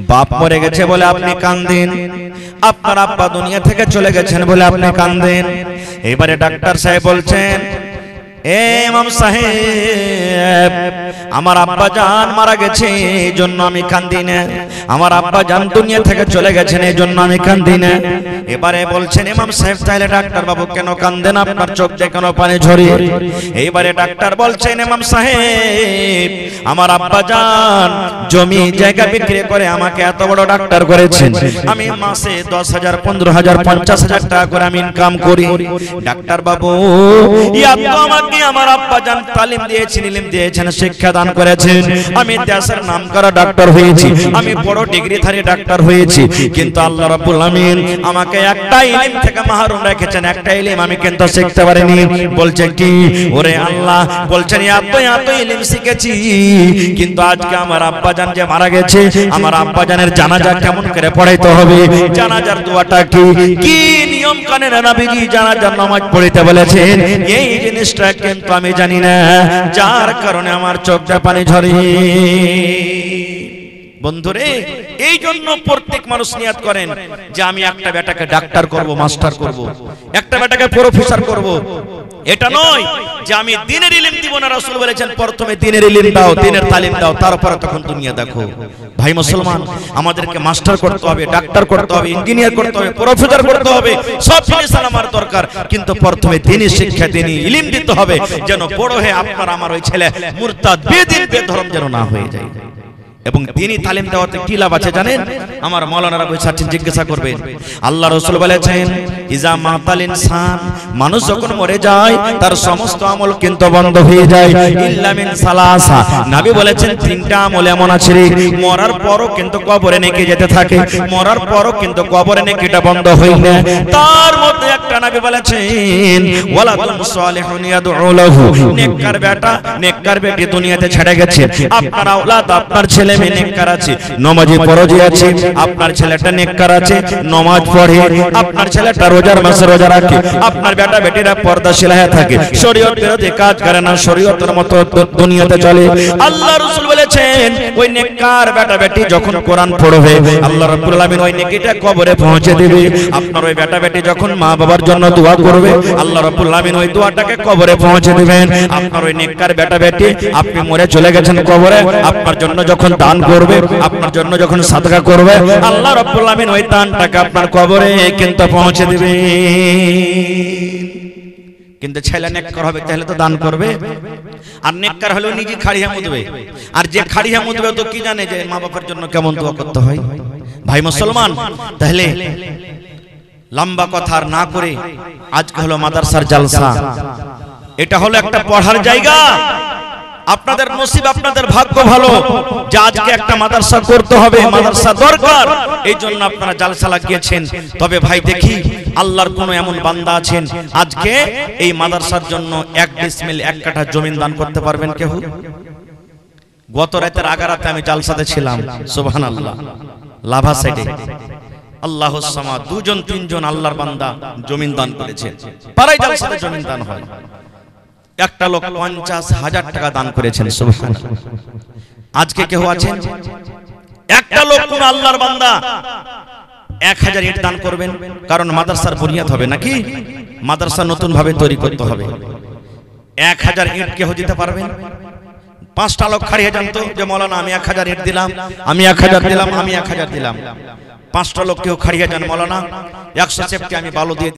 বাপ মরে গেছে বলে আপনি কাঁদেন, আপনার আব্বা দুনিয়া থেকে চলে গেছেন বলে আপনি কাঁদেন। এবারে ডাক্তার সাহেব বলছেন ইমাম সাহেব আমার আব্বা জান মারা গেছে এই জন্য আমি কাঁদি না, আমার আব্বা জান দুনিয়া থেকে চলে গেছেন এই জন্য আমি কাঁদি না। এবারে বলছেন ইমাম সাহেব তাহলে ডাক্তার বাবু কেন কাঁদেন, আপনার চোখ দিয়ে কেন পানি ঝরে? এইবারে ডাক্তার বলছেন ইমাম সাহেব আমার আব্বা জান জমি জায়গা বিক্রি করে আমাকে এত বড় ডাক্তার করেছেন, আমি মাসে 10,000 15,000 50,000 টাকা করে আমি ইনকাম করি। ডাক্তার বাবু ইয়া তো আমাকে আমাকে আমার আব্বা জান তালিম দিয়েছেন, ইলম দিয়েছেন, শিক্ষা দান করেছেন। আমি দেশের নামকরা ডাক্তার হয়েছি, আমি বড় ডিগ্রিধারী ডাক্তার হয়েছি, কিন্তু আল্লাহ রাব্বুল আমিন আমাকে একটা ইলম থেকে মাহরুম রেখেছেন। একটা ইলম আমি কিন্তু শিখতে পারিনি। বলছেন কি? ওরে আল্লাহ, বলছেন এত ইলম শিখেছি, কিন্তু আজকে আমার আব্বা জান যে মারা গেছে, আমার আব্বা জানের জানাজা কেমন করে পড়াইতে হবে, জানাজার দোয়াটা কি, কি নিয়ম কানুনে নবীজি জানাজার নামাজ পড়িতে বলেছেন, এই জিনিসটা কিন্তু আমি জানি না, যার কারণে আমার চোখটা পানি ঝরে। বন্ধুরে, এই জন্য প্রত্যেক মানুষ নিয়ত করেন যে আমি একটা বেটাকে ডাক্তার করব, মাস্টার করব, একটা বেটাকে প্রফেসর করব। এটা নয় যে আমি দ্বীনের ইলম দিব না। রাসূল বলেছেন প্রথমে দ্বীনের ইলম দাও, দ্বীনের তালিম দাও, তারপর তখন দুনিয়া দেখো। ভাই মুসলমান, আমাদেরকে মাস্টার করতে হবে, ডাক্তার করতে হবে, ইঞ্জিনিয়ার করতে হবে, প্রফেসর করতে হবে, সব জিনিস আমার দরকার, কিন্তু প্রথমে দ্বীনি শিক্ষা, দ্বীনি ইলম দিতে হবে, যেন বড় হয়ে আপনার আমার ওই ছেলে মুরতাদ, বেদিন, বেধর্ম যেন না হয়ে যায়। এবং দ্বীনি তালিম দেওয়াতে কি লাভ আছে জানেন? আমার মাওলানারা বলছেন, জিজ্ঞাসা করবেন। আল্লাহ রাসূল বলেছেন ইজা মাতাল ইনসান, মানুষ যখন মরে যায় তার সমস্ত আমল কিন্তু বন্ধ হয়ে যায়, ইল্লা মিন সালাসা। নবী বলেছেন তিনটা আমল এমন আছে মরার পরও কিন্তু কবরে নেকি যেতে থাকে, মরার পরও কিন্তু কবরে নেকিটা বন্ধ হয় না। তার মধ্যে একটা নবী বলেছেন ওয়ালাদুন সালিহুন ইয়াদউ লাহু, নেককার বেটা, নেককার বেটি দুনিয়াতে ছেড়ে গেছে, আপনার আওলাদ, আপনার ছেলে মেয়ে নেককার আছে, নামাজি ফরজি আছে, আপনার ছেলেটা নেককার আছে, নামাজ পড়ে, আপনার ছেলেটা রোজার মাসে রোজা রাখে, আপনার বেটা বেটিরা পর্দাশীল হয়ে থাকে, শরীয়ত বিরোধী কাজ করে না, শরীয়তের মতো দুনিয়াতে চলে। আল্লাহ রাসূল বলেছেন ওই নেককার বেটা বেটি যখন কোরআন পড়বে, আল্লাহ রাব্বুল আলামিন ওই নেকিটা কবরে পৌঁছে দিবে। আপনার ওই বেটা বেটি যখন মা বাবার জন্য দোয়া করবে, আল্লাহ রাব্বুল আলামিন ওই দোয়াটাকে কবরে পৌঁছে দিবেন। আপনার ওই নেককার বেটা বেটি, আপনি মরে চলে গেছেন কবরে, আপনার জন্য যখন দান করবে, আপনার জন্য যখন সাদকা করবে, আল্লাহ রাব্বুল আমিন ওই দানটাকে আপনার কবরে কিন্তু পৌঁছে দিবে। কিন্তু ছেলে নেককার হবে তাহলে তো দান করবে, আর নেককার হলেও নিজে খাড়িয়া মুদবে, আর যে খাড়িয়া মুদবে তো কি জানে যে মা বাবার জন্য কেমন দোয়া করতে হয়। ভাই মুসলমান, তাহলে লম্বা কথা আর না করে আজকে হলো মাদ্রাসার জলসা, এটা হলো একটা পড়ার জায়গা। আপনাদের নসিব, আপনাদের ভাগ্য ভালো যে আজকে একটা মাদ্রাসা করতে হবে, মাদ্রাসা দরকার, এই জন্য আপনারা জালসা লাগিয়েছেন। তবে ভাই দেখি আল্লাহর কোন এমন বান্দা আছেন আজকে এই মাদ্রাসার জন্য 1 ডিসমিল 1 কাঠা জমিন দান করতে পারবেন কেউ? গত রাতের আগারাতে আমি জালসাতে ছিলাম, সুবহানাল্লাহ, লাভা সাইডে আল্লাহুস সামাদ 2 জন 3 জন আল্লাহর বান্দা জমিন দান করেছেন। পাড়ায় জালসাতে জমিন দান হয়। একটা লোক 50,000 টাকা দান করেছেন, সুবহানাল্লাহ। আজকে কেউ আছেন একটা লোক কোন আল্লাহর বান্দা 1000 ইট দান করবেন? কারণ মাদ্রাসার বুনিয়াদ হবে নাকি, মাদ্রাসা নতুন ভাবে তৈরি করতে হবে। 1000 ইট কেউ দিতে পারবেন? 5টা লোক খাড়িয়ে জানতো যে মাওলানা আমি 1000 ইট দিলাম, আমি 1000 দিলাম, আমি 1000 দিলাম। 5টা লোক কেউ খাড়িয়ে যান, মাওলানা 100 সেফটি আমি বালু দিয়ে